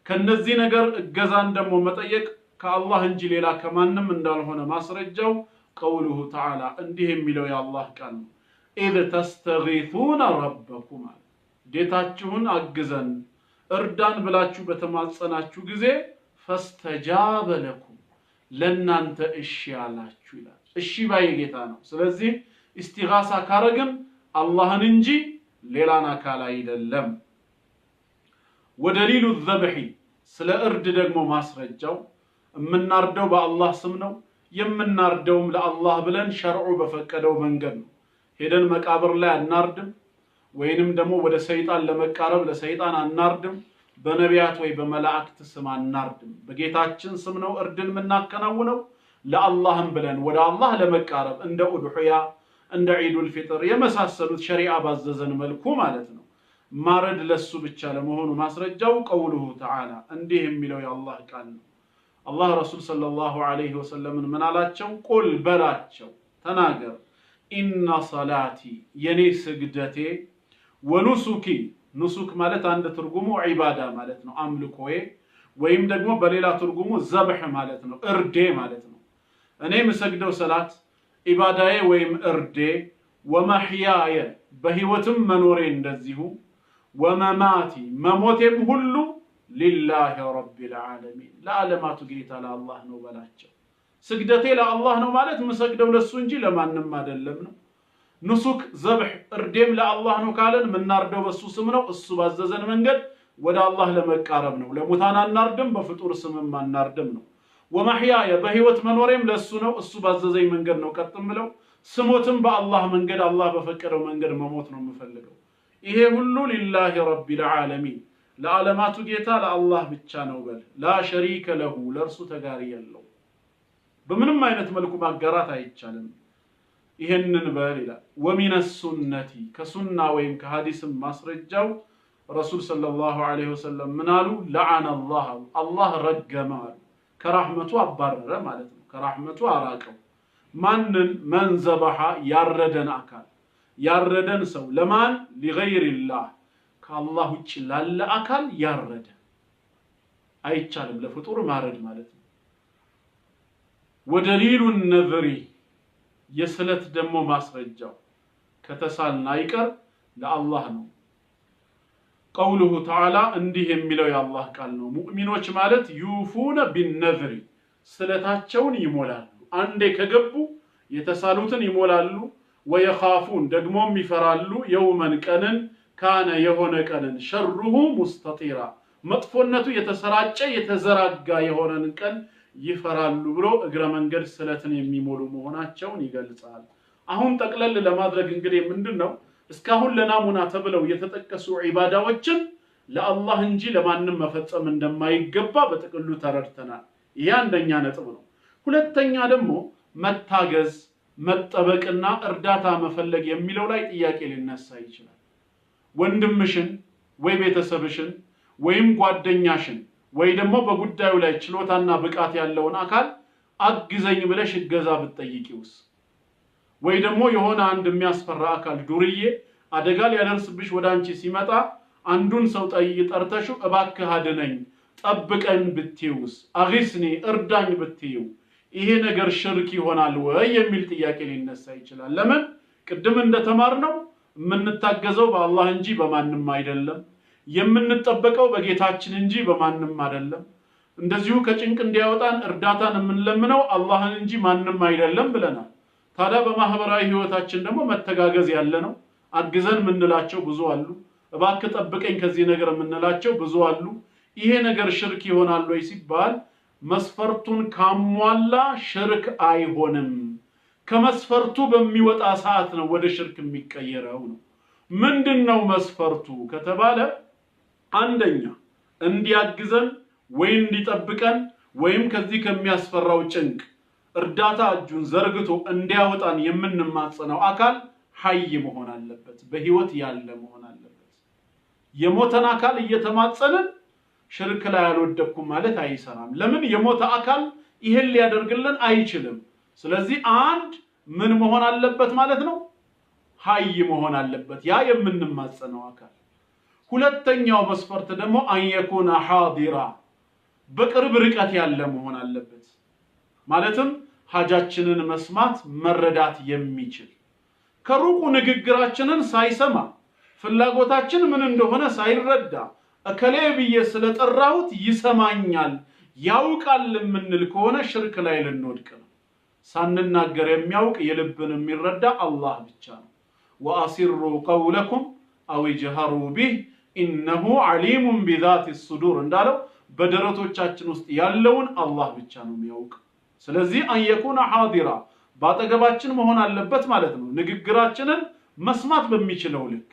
ከነዚህ ነገር እገዛን ደግሞ መጠየቅ ከአላህ እንጂ ሌላ ከማንም እንዳልሆነ ማስረጃው ቀውሉሁ ተዓላ እንዲህ የሚለው የአላህ ቃል ነው። ኢዝ ተስተጊሱነ ረበኩም ጌታችሁን አግዘን እርዳን ብላችሁ በተማጸናችሁ ጊዜ ፈስተጃበ ለኩም ለናንተ እሺ ያላችሁ ይላል። እሺ ባይ ጌታ ነው። ስለዚህ ኢስቲጋሳ ካረግን አላህን እንጂ ሌላን አካል አይደለም። ወደሊሉ ዘብሒ ስለ እርድ ደግሞ ማስረጃው የምናርደው በአላህ ስም ነው። የምናርደውም ለአላህ ብለን ሸርዑ በፈቀደው መንገድ ነው። ሄደን መቃብር ላይ አናርድም፣ ወይንም ደግሞ ወደ ሰይጣን ለመቃረብ ለሰይጣን አናርድም። በነቢያት ወይ በመላእክት ስም አናርድም። በጌታችን ስም ነው እርድን የምናከናውነው ለአላህም ብለን ወደ አላህ ለመቃረብ እንደ ኡድሑያ እንደ ዒዱል ፊጥር የመሳሰሉት ሸሪዓ ባዘዘን መልኩ ማለት ነው። ማረድ ለሱ ብቻ ለመሆኑ ማስረጃው ቀውሉሁ ተዓላ እንዲህ የሚለው የአላህ ቃል ነው። አላህ ረሱል ሰለላሁ ዐለይሂ ወሰለምን ምን አላቸው? ቁል በላቸው ተናገር ኢነ ሰላቲ የኔ ስግደቴ ወኑሱኪ ኑሱክ ማለት አንድ ትርጉሙ ዒባዳ ማለት ነው አምልኮዬ፣ ወይም ደግሞ በሌላ ትርጉሙ ዘብሕ ማለት ነው እርዴ ማለት ነው። እኔ የምሰግደው ሰላት ዒባዳዬ ወይም እርዴ፣ ወመሕያየ በህይወትም መኖሬ እንደዚሁ፣ ወመማቲ መሞቴም ሁሉ ሊላሂ ረቢል ዓለሚን ለዓለማቱ ጌታ ለአላህ ነው በላቸው። ስግደቴ ለአላህ ነው ማለት የምሰግደው ለሱ እንጂ ለማንም አይደለም ነው። ኑሱክ ዘብሕ እርዴም ለአላህ ነው ካለን የምናርደው በሱ ስም ነው። እሱ ባዘዘን መንገድ ወደ አላህ ለመቃረብ ነው። ለሙታን አናርድም፣ በፍጡር ስምም አናርድም ነው። ወመሕያየ በህይወት መኖሬም ለሱ ነው። እሱ ባዘዘኝ መንገድ ነው ቀጥ ምለው። ስሞትም በአላህ መንገድ አላህ በፈቀደው መንገድ መሞት ነው የምፈልገው። ይሄ ሁሉ ሊላሂ ረቢል ዓለሚን ለዓለማቱ ጌታ ለአላህ ብቻ ነው በል። ላ ሸሪከ ለሁ ለእርሱ ተጋሪ የለው። በምንም አይነት መልኩ ማጋራት አይቻልም። ይሄንን በል ይላል። ወሚነ ሱነቲ ከሱና ወይም ከሐዲስም ማስረጃው ረሱል ሰለላሁ ዐለይሂ ወሰለም ምን አሉ? ለዐነ አላህ ረገመ አሉ። ከራህመቱ አባረረ ማለት ነው። ከራህመቱ አራቀው። ማንን? መን ዘበሐ ያረደን አካል ያረደን ሰው ለማን? ሊገይሪላህ ከአላህ ውጭ ላለ አካል ያረደ አይቻልም ለፍጡር ማረድ ማለት ነው። ወደሊሉ ነዝሪ የስለት ደግሞ ማስረጃው ከተሳልን አይቀር ለአላህ ነው። ቀውሉሁ ተዓላ እንዲህ የሚለው የአላህ ቃል ነው። ሙእሚኖች ማለት ዩፉነ ቢነዝሪ ስለታቸውን ይሞላሉ። አንዴ ከገቡ የተሳሉትን ይሞላሉ። ወየኻፉን ደግሞም ይፈራሉ። የውመን ቀንን ካነ የሆነ ቀንን ሸሩሁ ሙስተጢራ መጥፎነቱ የተሰራጨ የተዘራጋ የሆነን ቀን ይፈራሉ ብሎ እግረ መንገድ ስለትን የሚሞሉ መሆናቸውን ይገልጻል። አሁን ጠቅለል ለማድረግ እንግዲህ ምንድነው እስካሁን ለናሙና ተብለው የተጠቀሱ ዒባዳዎችን ለአላህ እንጂ ለማንም መፈጸም እንደማይገባ በጥቅሉ ተረድተናል። ይህ አንደኛ ነጥብ ነው። ሁለተኛ ደግሞ መታገዝ መጠበቅና እርዳታ መፈለግ የሚለው ላይ ጥያቄ ሊነሳ ይችላል። ወንድምሽን ወይ ቤተሰብሽን ወይም ጓደኛሽን ወይ ደግሞ በጉዳዩ ላይ ችሎታና ብቃት ያለውን አካል አግዘኝ ብለሽ እገዛ ብትጠይቂውስ? ወይ ደግሞ የሆነ አንድ የሚያስፈራ አካል ዱርዬ አደጋ ሊያደርስብሽ ወዳንቺ ሲመጣ አንዱን ሰው ጠርተሽው እባክህ አድነኝ ጠብቀኝ ብትይውስ? አግስኒ እርዳኝ ብትይው ይሄ ነገር ሽርክ ይሆናል ወይ የሚል ጥያቄ ሊነሳ ይችላል። ለምን? ቅድም እንደተማርነው የምንታገዘው በአላህ እንጂ በማንም አይደለም። የምንጠበቀው በጌታችን እንጂ በማንም አይደለም። እንደዚሁ ከጭንቅ እንዲያወጣን እርዳታን የምንለምነው አላህን እንጂ ማንም አይደለም ብለናል። ታዲያ በማህበራዊ ህይወታችን ደግሞ መተጋገዝ ያለ ነው። አግዘን የምንላቸው ብዙ አሉ። እባክህ ጠብቀኝ ከዚህ ነገር የምንላቸው ብዙ አሉ። ይሄ ነገር ሽርክ ይሆናል ወይ ሲባል መስፈርቱን ካሟላ ሽርክ አይሆንም። ከመስፈርቱ በሚወጣ ሰዓት ነው ወደ ሽርክ የሚቀየረው ነው። ምንድነው መስፈርቱ ከተባለ አንደኛ እንዲያግዘን ወይ እንዲጠብቀን ወይም ከዚህ ከሚያስፈራው ጭንቅ እርዳታ እጁን ዘርግቶ እንዲያወጣን የምንማጸነው አካል ሐይ መሆን አለበት፣ በህይወት ያለ መሆን አለበት። የሞተን አካል እየተማጸንን ሽርክ ላይ አልወደኩም ማለት አይሰራም። ለምን? የሞተ አካል ይሄን ሊያደርግልን አይችልም። ስለዚህ አንድ ምን መሆን አለበት ማለት ነው? ሐይ መሆን አለበት ያ የምንማጸነው አካል። ሁለተኛው መስፈርት ደግሞ አንየኩና ሐዲራ በቅርብ ርቀት ያለ መሆን አለበት። ማለትም ሐጃችንን መስማት መረዳት የሚችል ከሩቁ ንግግራችንን ሳይሰማ ፍላጎታችን ምን እንደሆነ ሳይረዳ እከሌ ብዬ ስለጠራሁት ይሰማኛል ያውቃል የምንል ከሆነ ሽርክ ላይ ልንወድቅ ነው። ሳንናገር የሚያውቅ የልብን የሚረዳ አላህ ብቻ ነው። ወአሲሩ ቀውለኩም አው ጀሃሩ ቢህ ኢነሁ ዓሊሙን ቢዛቲ ሱዱር እንዳለው በደረቶቻችን ውስጥ ያለውን አላህ ብቻ ነው የሚያውቅ። ስለዚህ አንየኩና ሐዲራ ባጠገባችን መሆን አለበት ማለት ነው፣ ንግግራችንን መስማት በሚችለው ልክ።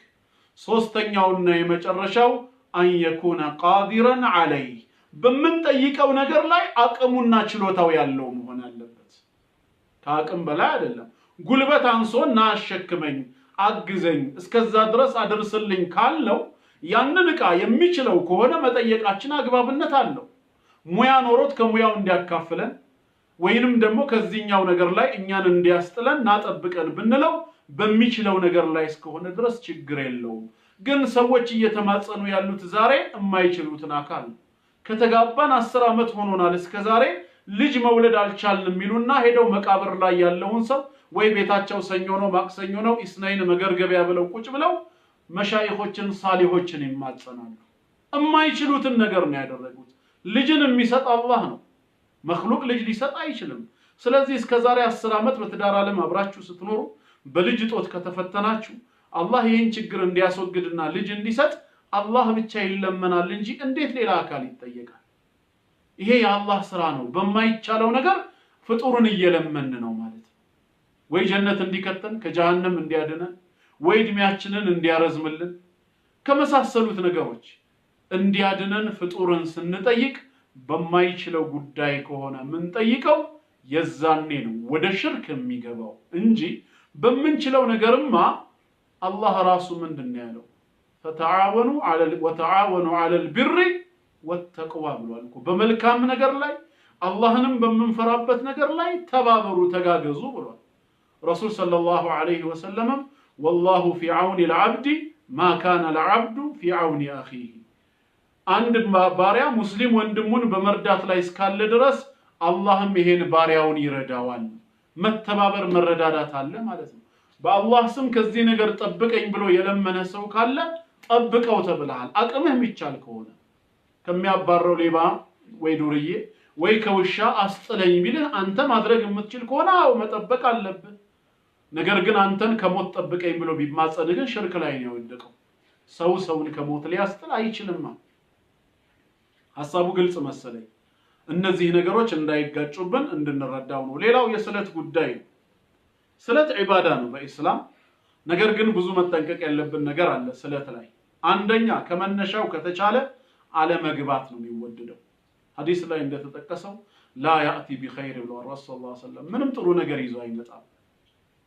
ሶስተኛውና የመጨረሻው አን የኩነ ቃዲረን ዐለይህ በምንጠይቀው ነገር ላይ አቅሙና ችሎታው ያለው መሆን አለበት። ከአቅም በላይ አይደለም። ጉልበት አንሶና አሸክመኝ፣ አግዘኝ፣ እስከዛ ድረስ አድርስልኝ ካለው ያንን ዕቃ የሚችለው ከሆነ መጠየቃችን አግባብነት አለው። ሙያ ኖሮት ከሙያው እንዲያካፍለን ወይንም ደግሞ ከዚህኛው ነገር ላይ እኛን እንዲያስጥለን ናጠብቀን ብንለው በሚችለው ነገር ላይ እስከሆነ ድረስ ችግር የለውም። ግን ሰዎች እየተማጸኑ ያሉት ዛሬ የማይችሉትን አካል ከተጋባን 10 ዓመት ሆኖናል እስከ ዛሬ ልጅ መውለድ አልቻልንም የሚሉና ሄደው መቃብር ላይ ያለውን ሰው ወይ ቤታቸው ሰኞ ነው ማክሰኞ ነው ኢስናይን መገርገቢያ ብለው ቁጭ ብለው መሻይኾችን ሳሊሆችን ይማጸናሉ። የማይችሉትን ነገር ነው ያደረጉት። ልጅን የሚሰጥ አላህ ነው። መክሉቅ ልጅ ሊሰጥ አይችልም። ስለዚህ እስከ ዛሬ 10 ዓመት በትዳር ዓለም አብራችሁ ስትኖሩ በልጅ ጦት ከተፈተናችሁ አላህ ይህን ችግር እንዲያስወግድና ልጅ እንዲሰጥ አላህ ብቻ ይለመናል እንጂ እንዴት ሌላ አካል ይጠየቃል? ይሄ የአላህ ስራ ነው። በማይቻለው ነገር ፍጡርን እየለመን ነው ማለት ነው። ወይ ጀነት እንዲከተን ከጀሃነም እንዲያድነን ወይ እድሜያችንን እንዲያረዝምልን ከመሳሰሉት ነገሮች እንዲያድነን ፍጡርን ስንጠይቅ በማይችለው ጉዳይ ከሆነ ምን ጠይቀው የዛኔ ነው ወደ ሽርክ የሚገባው እንጂ በምንችለው ነገርማ አላህ ራሱ ምንድነው ያለው? ወተዓወኑ ዐለል ቢሪ ወተቅዋ ብሏል እኮ። በመልካም ነገር ላይ አላህንም በምንፈራበት ነገር ላይ ተባበሩ ተጋገዙ ብሏል ረሱል ሰለላሁ ዐለይሂ ወሰለም። ወላሁ ፊ ዐውኒ ልዓብዲ ማ ካነ ልዓብዱ ፊ ዐውኒ አኺህ። አንድ ባሪያ ሙስሊም ወንድሙን በመርዳት ላይ እስካለ ድረስ አላህም ይሄን ባሪያውን ይረዳዋል። መተባበር መረዳዳት አለ ማለት ነው። በአላህ ስም ከዚህ ነገር ጠብቀኝ ብሎ የለመነ ሰው ካለ ጠብቀው ተብለሃል። አቅምህ የሚቻል ከሆነ ከሚያባረው ሌባ ወይ ዱርዬ ወይ ከውሻ አስጥለኝ ቢልህ አንተ ማድረግ የምትችል ከሆነ አው መጠበቅ አለብህ። ነገር ግን አንተን ከሞት ጠብቀኝ ብሎ ቢማጸን ግን ሽርክ ላይ ነው የወደቀው። ሰው ሰውን ከሞት ሊያስጥል አይችልም። ሐሳቡ ግልጽ መሰለኝ። እነዚህ ነገሮች እንዳይጋጩብን እንድንረዳው ነው። ሌላው የስለት ጉዳይ ነው። ስለት ዒባዳ ነው በኢስላም። ነገር ግን ብዙ መጠንቀቅ ያለብን ነገር አለ ስለት ላይ። አንደኛ ከመነሻው ከተቻለ አለመግባት ነው የሚወደደው። ሐዲስ ላይ እንደተጠቀሰው ላ ያእቲ ቢኸይር ብለዋል ረሱል ሰለላሁ ዐለይሂ ወሰለም። ምንም ጥሩ ነገር ይዞ አይመጣም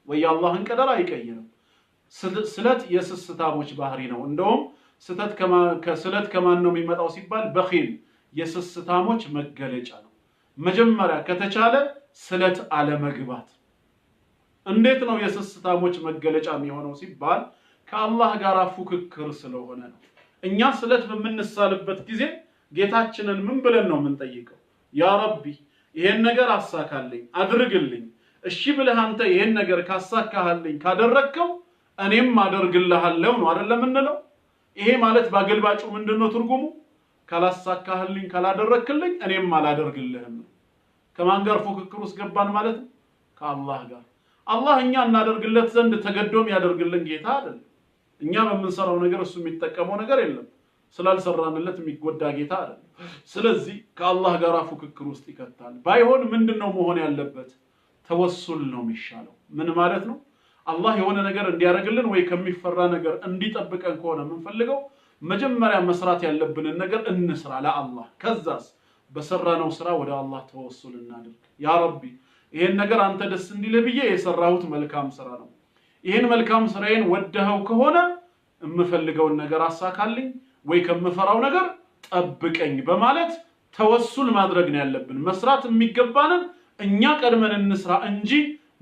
ወይ አላህን ቀደር አይቀይርም። ስለት የስስታሞች ባህሪ ነው። እንደውም ስለት ከማን ነው የሚመጣው ሲባል በኺል የስስታሞች መገለጫ ነው። መጀመሪያ ከተቻለ ስለት አለመግባት። እንዴት ነው የስስታሞች መገለጫ የሚሆነው ሲባል ከአላህ ጋር ፉክክር ስለሆነ ነው። እኛ ስለት በምንሳልበት ጊዜ ጌታችንን ምን ብለን ነው የምንጠይቀው? ያ ረቢ ይሄን ነገር አሳካልኝ አድርግልኝ። እሺ ብለህ አንተ ይሄን ነገር ካሳካህልኝ ካደረግከው እኔም አደርግልሃለሁ ነው አይደለም እንለው። ይሄ ማለት ባገልባጩ ምንድነው ትርጉሙ? ካላሳካህልኝ ካላደረክልኝ እኔም አላደርግልህም ነው። ከማን ጋር ፉክክር ውስጥ ገባን ማለት ነው? ከአላህ ጋር። አላህ እኛ እናደርግለት ዘንድ ተገዶም ያደርግልን ጌታ አይደለም። እኛ በምንሰራው ነገር እሱ የሚጠቀመው ነገር የለም። ስላልሰራንለት የሚጎዳ ጌታ አይደለም። ስለዚህ ከአላህ ጋር ፉክክር ውስጥ ይከታል። ባይሆን ምንድነው መሆን ያለበት? ተወሱል ነው የሚሻለው። ምን ማለት ነው? አላህ የሆነ ነገር እንዲያደርግልን ወይ ከሚፈራ ነገር እንዲጠብቀን ከሆነ የምንፈልገው መጀመሪያ መስራት ያለብንን ነገር እንስራ ለአላህ። ከዛስ በሰራነው ስራ ወደ አላህ ተወሱል እናድርግ። ያ ረቢ ይሄን ነገር አንተ ደስ እንዲልህ ብዬ የሰራሁት መልካም ስራ ነው። ይሄን መልካም ስራዬን ወደኸው ከሆነ የምፈልገውን ነገር አሳካልኝ ወይ ከምፈራው ነገር ጠብቀኝ በማለት ተወሱል ማድረግ ነው ያለብን። መስራት የሚገባንን እኛ ቀድመን እንስራ እንጂ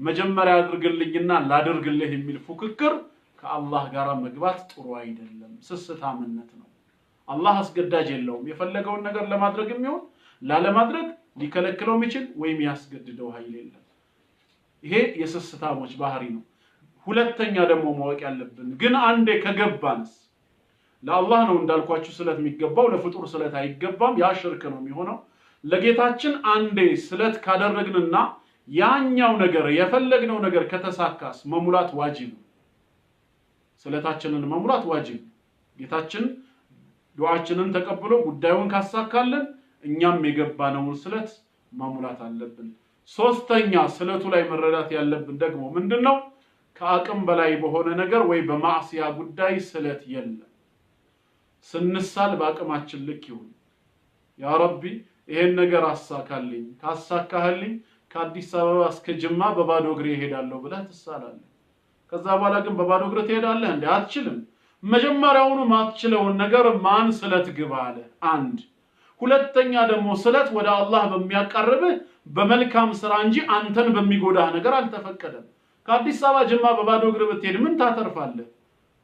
መጀመሪያ አድርግልኝና ላድርግልህ የሚል ፉክክር ከአላህ ጋር መግባት ጥሩ አይደለም። ስስታምነት ነው። አላህ አስገዳጅ የለውም። የፈለገውን ነገር ለማድረግ የሚሆን ላለማድረግ ሊከለክለው የሚችል ወይም ያስገድደው ኃይል የለም። ይሄ የስስታሞች ባህሪ ነው። ሁለተኛ ደግሞ ማወቅ ያለብን ግን አንዴ ከገባንስ ለአላህ ነው እንዳልኳችሁ ስለት የሚገባው፣ ለፍጡር ስለት አይገባም። ያ ሽርክ ነው የሚሆነው። ለጌታችን አንዴ ስለት ካደረግንና ያኛው ነገር የፈለግነው ነገር ከተሳካስ መሙላት ዋጅብ ነው። ስለታችንን መሙላት ዋጅብ። ጌታችን ዱዓችንን ተቀብሎ ጉዳዩን ካሳካልን እኛም የገባነውን ስለት መሙላት አለብን። ሶስተኛ ስለቱ ላይ መረዳት ያለብን ደግሞ ምንድነው? ከአቅም በላይ በሆነ ነገር ወይ በማዕሲያ ጉዳይ ስለት የለም። ስንሳል በአቅማችን ልክ ይሁን። ያ ረቢ ይሄን ነገር አሳካልኝ፣ ካሳካህልኝ ከአዲስ አበባ እስከ ጅማ በባዶ እግሬ እሄዳለሁ ብለህ ትሳላለህ። ከዛ በኋላ ግን በባዶ እግር ትሄዳለህ እንዴ? አትችልም። መጀመሪያውኑ ማትችለውን ነገር ማን ስለት ግባ አለ? አንድ ሁለተኛ ደግሞ ስለት ወደ አላህ በሚያቀርብህ በመልካም ስራ እንጂ አንተን በሚጎዳህ ነገር አልተፈቀደም። ከአዲስ አበባ ጅማ በባዶ እግር ብትሄድ ምን ታተርፋለህ?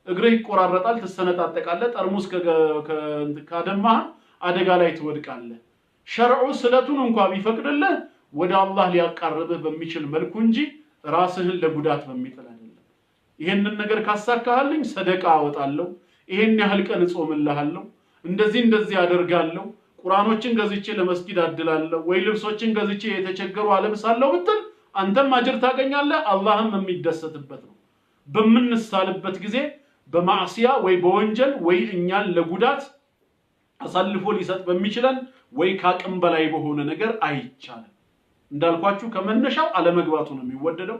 እግርህ ይቆራረጣል፣ ትሰነጣጠቃለህ፣ ጠርሙስ ካደማህ አደጋ ላይ ትወድቃለህ። ሸርዑ ስለቱን እንኳን ቢፈቅድልህ ወደ አላህ ሊያቃርብህ በሚችል መልኩ እንጂ ራስህን ለጉዳት በሚጥል አይደለም። ይሄንን ነገር ካሳካህልኝ ሰደቃ አወጣለሁ፣ ይሄን ያህል ቀን እጾምልሃለሁ፣ እንደዚህ አደርጋለሁ፣ ቁርአኖችን ገዝቼ ለመስጊድ አድላለሁ፣ ወይ ልብሶችን ገዝቼ የተቸገሩ አለብሳለሁ ብትል አንተም አጅር ታገኛለህ፣ አላህም የሚደሰትበት ነው። በምንሳልበት ጊዜ በማዕሲያ ወይ በወንጀል ወይ እኛን ለጉዳት አሳልፎ ሊሰጥ በሚችለን ወይ ካቅም በላይ በሆነ ነገር አይቻልም። እንዳልኳችሁ ከመነሻው አለመግባቱ ነው የሚወደደው።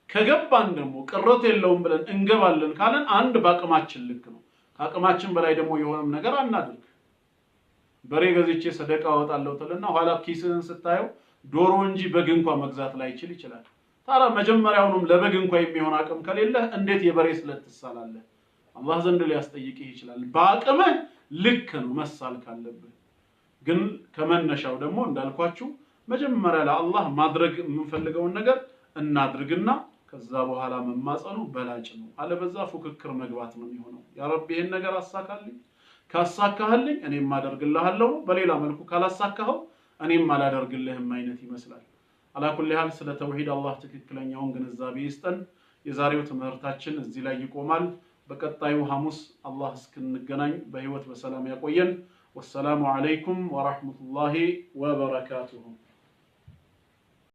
ከገባን ደግሞ ቅረት የለውም ብለን እንገባለን ካለን አንድ በአቅማችን ልክ ነው። ከአቅማችን በላይ ደግሞ የሆነም ነገር አናድርግ። በሬ ገዝቼ ሰደቃ አወጣለሁ ትልና ኋላ ኪስህን ስታየው ዶሮ እንጂ በግ እንኳን መግዛት ላይችል ይችላል። ታዲያ መጀመሪያውንም ለበግ እንኳን የሚሆን አቅም ከሌለህ እንዴት የበሬ ስለት ትሳላለህ? አላህ ዘንድ ሊያስጠይቅህ ይችላል። በአቅምህ ልክ ነው መሳል ካለብህ። ግን ከመነሻው ደግሞ እንዳልኳችሁ መጀመሪያ ለአላህ ማድረግ የምንፈልገውን ነገር እናድርግና ከዛ በኋላ መማጸኑ በላጭ ነው። አለበዛ ፉክክር መግባት ነው የሚሆነው። ያ ረቢ ይሄን ነገር አሳካልኝ፣ ካሳካህልኝ እኔም አደርግልሃለሁ፣ በሌላ መልኩ ካላሳካኸው እኔም አላደርግልህም አይነት ይመስላል። አላኩል ያህል ስለ ተውሂድ አላህ ትክክለኛውን ግንዛቤ ይስጠን። የዛሬው ትምህርታችን እዚህ ላይ ይቆማል። በቀጣዩ ሐሙስ አላህ እስክንገናኝ በህይወት በሰላም ያቆየን። ወሰላሙ አለይኩም ወራህመቱላሂ ወበረካቱሁ።